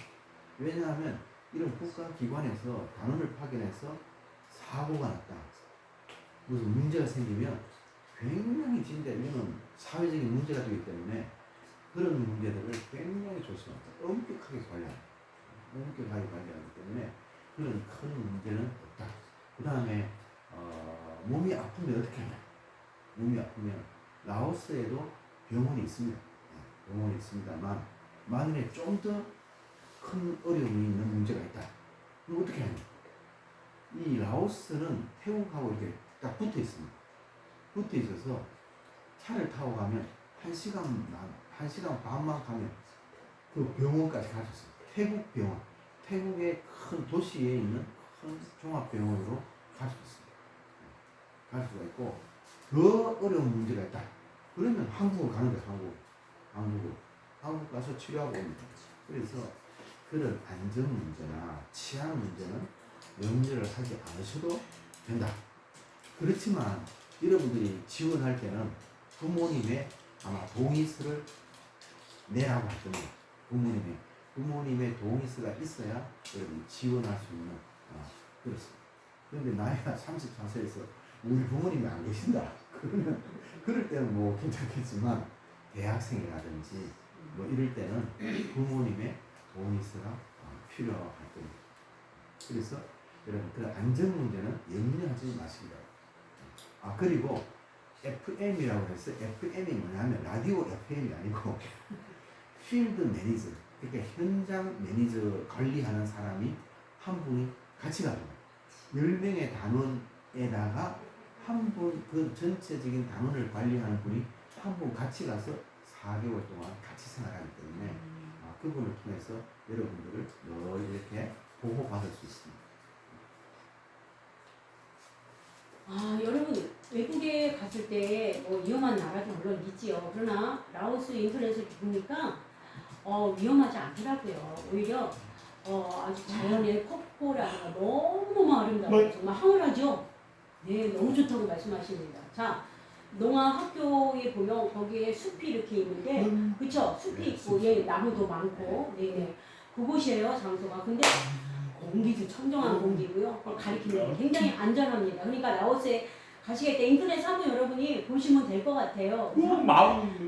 왜냐하면 이런 국가기관에서 단원을 파견해서 사고가 났다 무슨 문제가 생기면 굉장히 진짜 이거는 사회적인 문제가 되기 때문에 그런 문제들을 굉장히 조심합니다. 엄격하게 관리합니다. 엄격하게 관리하기 때문에 그런 큰 문제는 없다. 그 다음에 몸이 아프면 어떻게 하냐? 몸이 아프면 라오스에도 병원이 있습니다. 병원이 있습니다만 만일에 좀 더 큰 어려움이 있는 문제가 있다. 그럼 어떻게 하냐? 이 라오스는 태국하고 이렇게 딱 붙어 있습니다. 붙어 있어서 차를 타고 가면 1시간 반만 가면 그 병원까지 갈 수 있어요. 태국 병원. 태국의 큰 도시에 있는 큰 종합병원으로 갈 수 있습니다. 갈 수가 있고 더 어려운 문제가 있다. 그러면 한국을 가는 거예요. 한국 가서 치료하고 옵니다. 그래서 그런 안전 문제나 치안 문제는 염려를 하지 않으셔도 된다. 그렇지만 여러분들이 지원할 때는 부모님의 아마 동의서를 내라고 할 겁니다. 부모님의 동의서가 있어야 여러분 지원할 수 있는 그렇습니다. 그런데 나이가 34세에서 우리 부모님이 안 계신다. 그러면 그럴 때는 뭐 괜찮겠지만 대학생이라든지 뭐 이럴 때는 부모님의 동의서가 필요할 겁니다. 그래서 여러분 그 안전 문제는 염려하지 마시기 바랍니다. 그리고 FM이라고 해서 FM이 뭐냐면 라디오 FM이 아니고 필드 매니저, 그러니까 현장 매니저 관리하는 사람이 한 분이 같이 가요. 10명의 단원에다가 한 분, 그 전체적인 단원을 관리하는 분이 한 분 같이 가서 4개월 동안 같이 생활하기 때문에 그분을 통해서 여러분들을 늘 이렇게 보호받을 수 있습니다. 여러분 외국에 갔을 때 뭐 위험한 나라도 물론 있지요. 그러나 라오스 인터넷을 보니까 위험하지 않더라고요. 오히려 아주 자연의 폭포라든가 너무너무 아름다워요. 정말 황홀하죠. 네, 너무 좋다고 말씀하십니다. 자, 농아 학교에 보면 거기에 숲이 이렇게 있는데, 그쵸? 숲이 있고, 예, 나무도 많고, 네네. 그곳이에요, 장소가. 근데 공기도 청정한 공기고요. 가리키는 게 굉장히 안전합니다. 그러니까 라오스에 가시게 때 인터넷 한번 여러분이 보시면 될 것 같아요.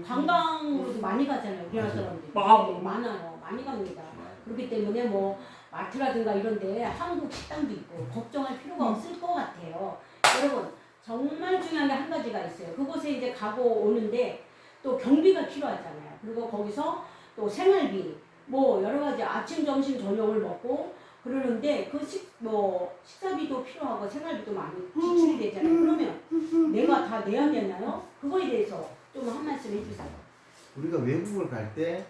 관광으로도 많이 가잖아요, 우리나라 사람들이. 네, 많아요. 많이 갑니다. 그렇기 때문에 뭐 마트라든가 이런 데 한국 식당도 있고 걱정할 필요가 없을 것 같아요. 여러분 정말 중요한 게 한 가지가 있어요. 그곳에 이제 가고 오는데 또 경비가 필요하잖아요. 그리고 거기서 또 생활비 뭐 여러 가지 아침, 점심, 저녁을 먹고 그러는데 그 식사비도 필요하고 생활비도 많이 지출이 되잖아요. 그러면 내가 다 내야 되나요? 그거에 대해서 좀 한 말씀 해주세요. 우리가 외국을 갈 때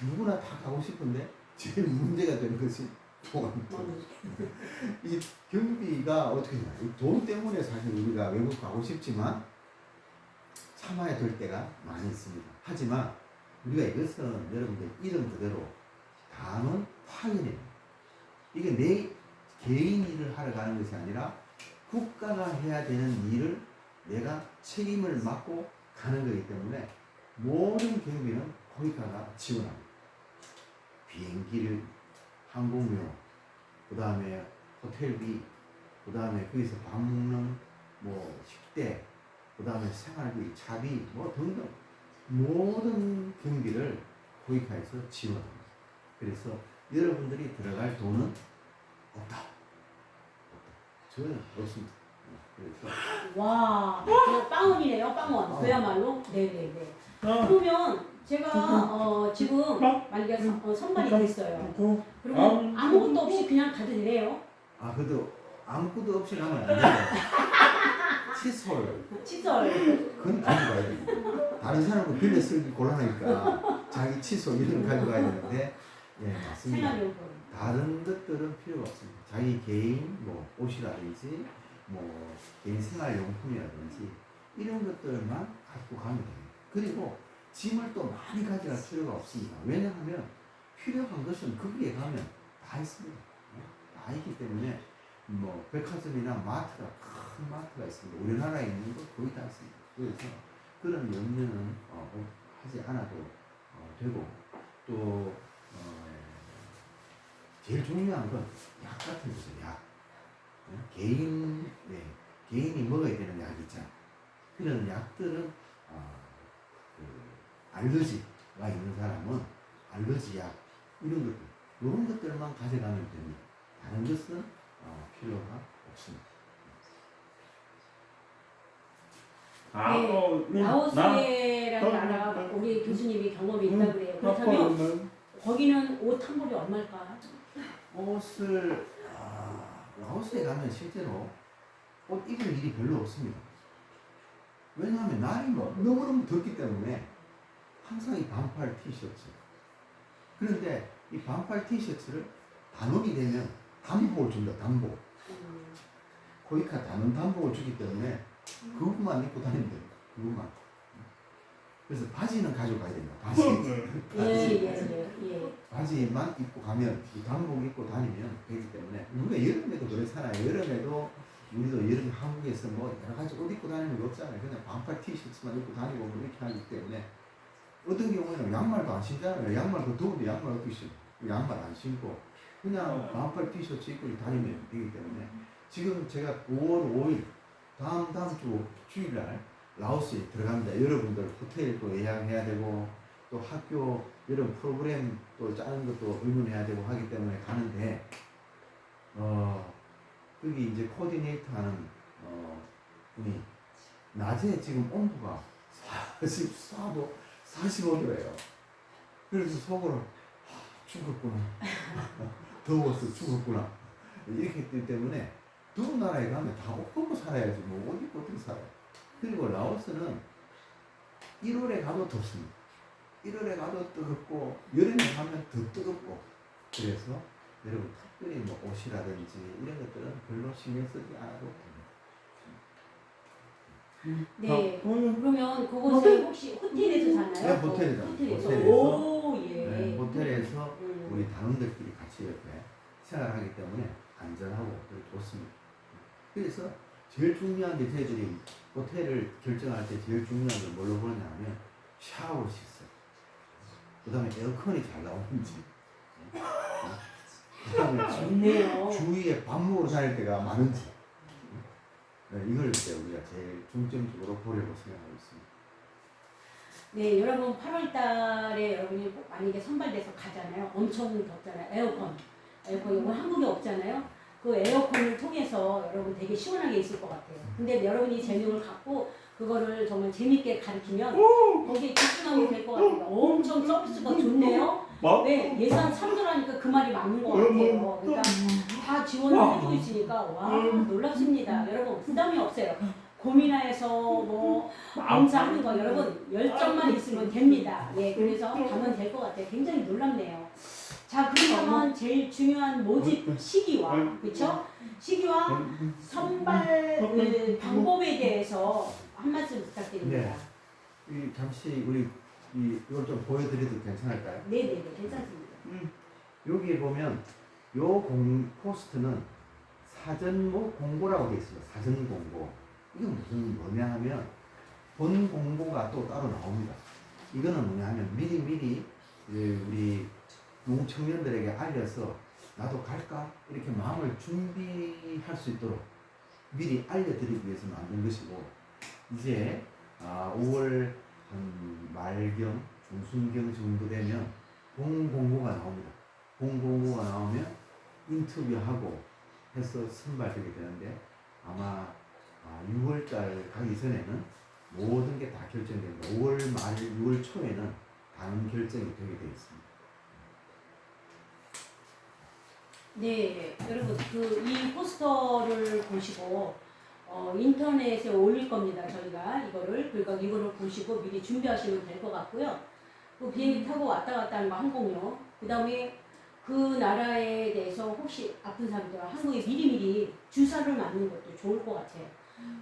누구나 다 가고 싶은데 제일 문제가 되는 것이 돈입니다. 이 경비가 어떻게 되나? 돈 때문에 사실 우리가 외국 가고 싶지만 참아야 될 때가 많이 있습니다. 하지만 우리가 이것은 여러분들 이름 그대로 단원 파견입니다. 이게 내 개인 일을 하러 가는 것이 아니라 국가가 해야 되는 일을 내가 책임을 맡고 가는 거기 때문에 모든 경비는 거기다가 지원합니다. 비행기를 항공료, 그 다음에 호텔비, 그 다음에 거기서 밥 먹는 뭐 식대, 그 다음에 생활비, 차비 뭐 등등 모든 경비를 거기까지서 지원합니다. 그래서 여러분들이 들어갈 돈은 없다. 저는 없습니다. 그래서 와, 빵원이네요, 빵원. 그야말로. 네네네. 그러면 제가 지금 만약에 선발이 됐어요. 그리고 아무것도 없이 그냥 가도 되네요. 그래도 아무것도 없이 가면 안 돼요. 칫솔. 그건 가져가야 돼요. 다른 사람은 빌려 쓰기 곤란하니까 자기 칫솔 이런 거 가져가야 되는데, 예, 맞습니다. 생활용품. 다른 것들은 필요가 없습니다. 자기 개인 뭐 옷이라든지 뭐 개인 생활용품이라든지 이런 것들만 갖고 가면 됩니다. 그리고 짐을 또 많이 가져갈 필요가 없습니다. 왜냐하면 필요한 것은 거기에 가면 다 있습니다. 다 있기 때문에 뭐 백화점이나 마트가 큰 마트가 있습니다. 우리나라에 있는 거 거의 다 있습니다. 그래서 그런 염려는 하지 않아도 되고 또 제일 중요한 건 약 같은 거죠. 약. 개인이 먹어야 되는 약이 있잖아. 그런 약들은 알러지가 있는 사람은 알러지 약 이런 것들 이런 것들만 가져가면 됩니다. 다른 것은 필요가 없습니다. 네, 라오스라는 나라 우리 교수님이 경험이 있다고 그래요. 그렇다면 거기는 옷 한 벌이 얼마일까? 옷을 라오스에 가면 실제로 옷 입을 일이 별로 없습니다. 왜냐하면 날이 너무너무 덥기 때문에 항상 이 반팔 티셔츠. 그런데 이 반팔 티셔츠를 단원이 되면 단복을 준다. 단복. 거기가 단원 단복을 주기 때문에 그것만 입고 다니면 됩니다. 그것만. 그래서 바지는 가져가야 됩니다. 바지. 예. 바지만 입고 가면 이 단복 입고 다니면 되기 때문에 우리가 여름에도 그렇잖아요. 여름에도 우리도 여름 한국에서 뭐 여러 가지 옷 입고 다니는 게 없잖아요. 그냥 반팔 티셔츠만 입고 다니고 뭐 이렇게 하기 때문에 어떤 경우에는 양말도 안 신잖아요. 양말도 더운데 양말 어떻게 신어? 양말 안 신고 그냥 반팔 티셔츠 입고 다니면 되기 때문에 지금 제가 5월 5일 다음 주 주일날 라오스에 들어갑니다. 여러분들 호텔도 예약해야 되고 또 학교 여름 프로그램 또 짜는 것도 의논해야 되고 하기 때문에 가는데 여기 이제 코디네이터하는 분이 낮에 지금 온도가 44도 45도예요. 그래서 속으로 죽었구나. 더워서 죽었구나. 이렇게 했기 때문에 더운 나라에 가면 다 옷 벗고 살아야지 뭐 옷 입고 어떻게 살아요. 그리고 라오스는 1월에 가도 덥습니다. 1월에 가도 뜨겁고 여름에 가면 더 뜨겁고 그래서 여러분 특별히 뭐 옷이라든지 이런 것들은 별로 신경 쓰지 않아도 됩니다. 네. 그러면 그곳에 혹시 호텔에서 사나요? 네, 호텔에서. 호텔에서. 호텔에서. 오, 예. 네, 호텔에서 우리 단원들끼리 같이 이렇게 생활하기 때문에 안전하고 좋습니다. 그래서 제일 중요한 게 저희들이 호텔을 결정할 때 제일 중요한 걸 뭘로 보느냐 하면 샤워 시스템, 그 다음에 에어컨이 잘 나오는지, 그 다음에 좋네요. 주위에 밥 먹으러 다닐 때가 많은지, 네, 이걸 이제 우리가 제일 중점적으로 보려고 생각하고 있습니다. 네, 여러분 8월 달에 여러분이 꼭 만약에 선발돼서 가잖아요. 엄청 덥잖아요. 에어컨 이거 한국에 없잖아요. 그 에어컨을 통해서 여러분 되게 시원하게 있을 것 같아요. 근데 여러분이 재능을 갖고 그거를 정말 재밌게 가르치면 거기에 집중하게 될 것 같아요. 엄청 서비스가 좋네요. 네, 예산 3조라니까 그 말이 맞는 것 같아요. 그러니까 다 지원을 해주고 있으니까 와 놀랍습니다. 여러분 부담이 없어요. 고민해서 뭐 봉사하는 거 여러분 열정만 있으면 됩니다. 예, 그래서 가면 될 것 같아요. 굉장히 놀랍네요. 자, 그러면 제일 중요한 모집 시기와 그렇죠? 시기와 선발 방법에 대해서 한 말씀 부탁드립니다. 네. 잠시 우리 이걸 좀 보여드려도 괜찮을까요? 네네네, 괜찮습니다. 여기 보면 요 포스트는 사전 공고라고 되어 있습니다. 사전 공고. 이건 무슨 뭐냐 하면 본 공고가 또 따로 나옵니다. 이거는 뭐냐 하면 미리 우리 농청년들에게 알려서 나도 갈까? 이렇게 마음을 준비할 수 있도록 미리 알려드리기 위해서 만든 것이고 이제 5월 한 말경, 중순경 정도 되면 본 공고가 나옵니다. 본 공고가 나오면 인터뷰하고 해서 선발되게 되는데 아마 6월달 가기 전에는 모든 게 다 결정됩니다. 5월 말, 6월 초에는 단원 결정이 되게 되어 있습니다. 네, 여러분 이 포스터를 보시고 인터넷에 올릴 겁니다. 저희가 이거를 보시고 미리 준비하시면 될 것 같고요. 그 비행기 타고 왔다 갔다 하는 거 항공료, 그 다음에 그 나라에 대해서 혹시 아픈 사람들 한국에 미리미리 주사를 맞는 것도 좋을 것 같아요.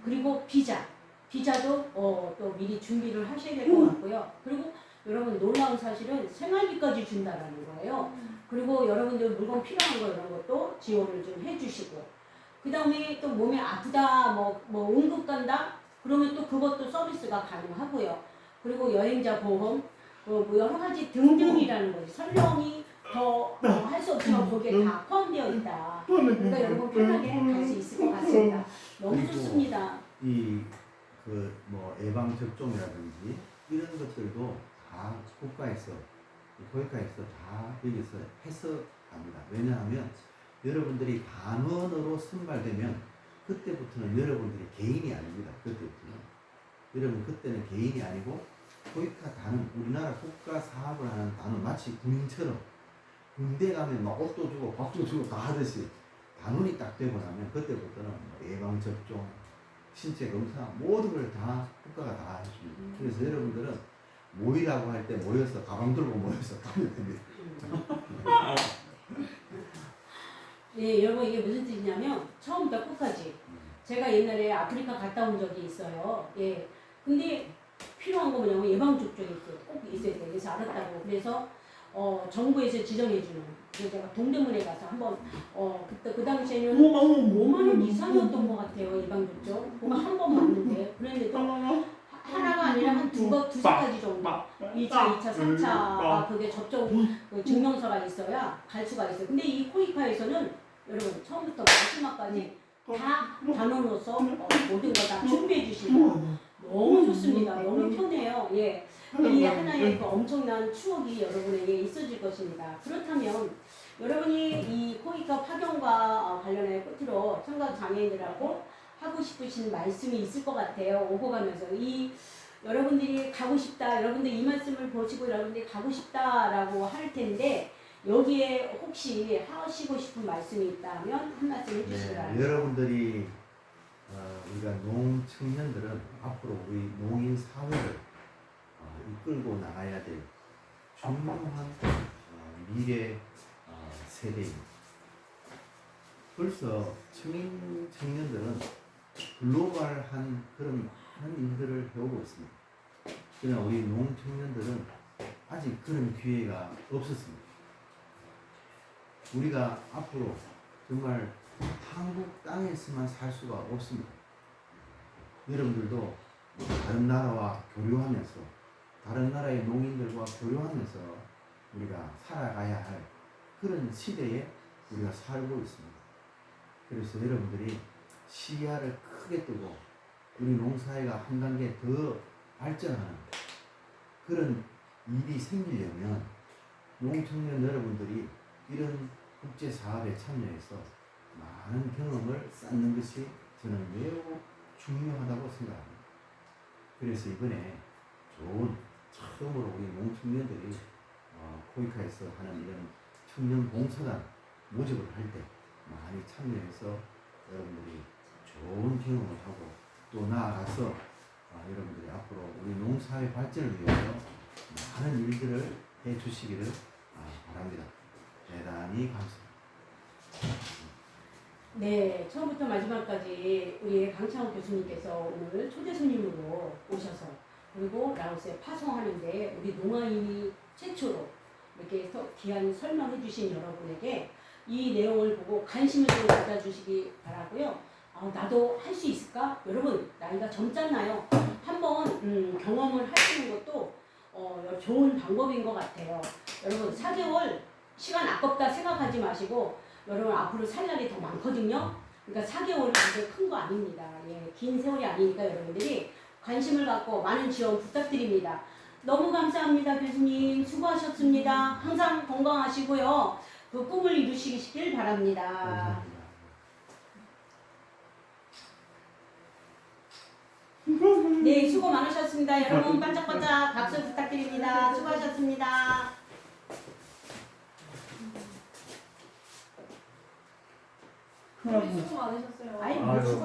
그리고 비자도 또 미리 준비를 하셔야 될 것 같고요. 그리고 여러분 놀라운 사실은 생활비까지 준다라는 거예요. 그리고 여러분들 물건 필요한 거 이런 것도 지원을 좀 해주시고, 그 다음에 또 몸이 아프다, 뭐 응급 간다, 그러면 또 그것도 서비스가 가능하고요. 그리고 여행자 보험, 뭐 여러 가지 등등이라는 거죠. 설명이 더 할 수 없지만 거기에 다 포함되어 있다. 그러니까 여러분 편하게 갈 수 있을 것 같습니다. 너무 좋습니다. 예방 접종이라든지 이런 것들도 다 국가에서 다 여기서 해서 합니다. 왜냐하면 여러분들이 단원으로 선발되면 그때부터는 여러분들이 개인이 아닙니다. 그때는 개인이 아니고 고위카 단원, 우리나라 국가 사업을 하는 단원, 마치 군인처럼 군대 가면 막 옷도 주고 밥도 주고 다 하듯이 단원이 딱 되고 나면 그때부터는 예방 접종, 신체 검사 모든 걸 다 국가가 다 해줍니다. 그래서 여러분들은 모이라고 할 때 모여서 가방 들고 모여서 가면 됩니다. 네, 여러분 이게 무슨 뜻이냐면 처음부터 끝까지 제가 옛날에 아프리카 갔다 온 적이 있어요. 예, 근데 필요한 거 뭐냐면 예방접종이 꼭 있어야 돼요. 그래서 알았다고. 그래서 정부에서 지정해주는. 그래서 제가 동대문에 가서 한번 그때 그 당시에는 5만 원 이상이었던 것 같아요. 예방접종. 그거 한 번 맞는데 그런데도 하나가 아니라 한 두세 가지 정도. 1차, 2차, 3차가 그게 접종 그 증명서가 있어야 갈 수가 있어요. 근데 이 코이카에서는 여러분 처음부터 마지막까지 다 단원으로서 모든 걸 다 준비해 주시고 너무 좋습니다. 너무 편해요. 예. 이 하나의 그 엄청난 추억이 여러분에게 있어질 것입니다. 그렇다면 여러분이 이 코이카 파견과 관련해 끝으로 청각 장애인들하고 하고 싶으신 말씀이 있을 것 같아요. 오고 가면서 이 여러분들이 가고 싶다, 여러분들 이 말씀을 보시고 여러분들이 가고 싶다라고 할 텐데 여기에 혹시 하시고 싶은 말씀이 있다면 한 말씀 해주시기 바랍니다. 여러분들이 우리가 농청년들은 앞으로 우리 농인 사회를 이끌고 나가야 될 중요한 미래 세대입니다. 벌써 청년들은 글로벌한 그런 많은 일들을 배우고 있습니다. 그러나 우리 농청년들은 아직 그런 기회가 없었습니다. 우리가 앞으로 정말 한국 땅에서만 살 수가 없습니다. 여러분들도 다른 나라와 교류하면서 다른 나라의 농인들과 교류하면서 우리가 살아가야 할 그런 시대에 우리가 살고 있습니다. 그래서 여러분들이 시야를 크게 뜨고 우리 농사회가 한 단계 더 발전하는 그런 일이 생기려면 농청년 여러분들이 이런 국제사업에 참여해서 많은 경험을 쌓는 것이 저는 매우 중요하다고 생각합니다. 그래서 이번에 좋은 처음으로 우리 농청년들이 코이카에서 하는 이런 청년 봉사단 모집을 할 때 많이 참여해서 여러분들이 좋은 경험을 하고 또 나아가서 여러분들이 앞으로 우리 농사의 발전을 위해서 많은 일들을 해 주시기를 바랍니다. 대단히 감사합니다. 네, 처음부터 마지막까지 우리 강창호 교수님께서 오늘 초대 손님으로 오셔서 그리고 라오스에 파송하는데 우리 농아인이 최초로 이렇게 귀한 설명해 주신 여러분에게 이 내용을 보고 관심을 좀 가져주시기 바라고요. 나도 할 수 있을까? 여러분 나이가 젊잖아요. 한번 경험을 하시는 것도 좋은 방법인 것 같아요. 여러분 4개월 시간 아깝다 생각하지 마시고 여러분 앞으로 살 날이 더 많거든요. 그러니까 4개월이 굉장히 큰 거 아닙니다. 예, 긴 세월이 아니니까 여러분들이 관심을 갖고 많은 지원 부탁드립니다. 너무 감사합니다. 교수님 수고하셨습니다. 항상 건강하시고요. 그 꿈을 이루시길 바랍니다. 감사합니다. 네, 수고 많으셨습니다. 여러분 반짝반짝 박수 부탁드립니다. 수고하셨습니다. 수고 많으셨어요. 아이, 아유. 수고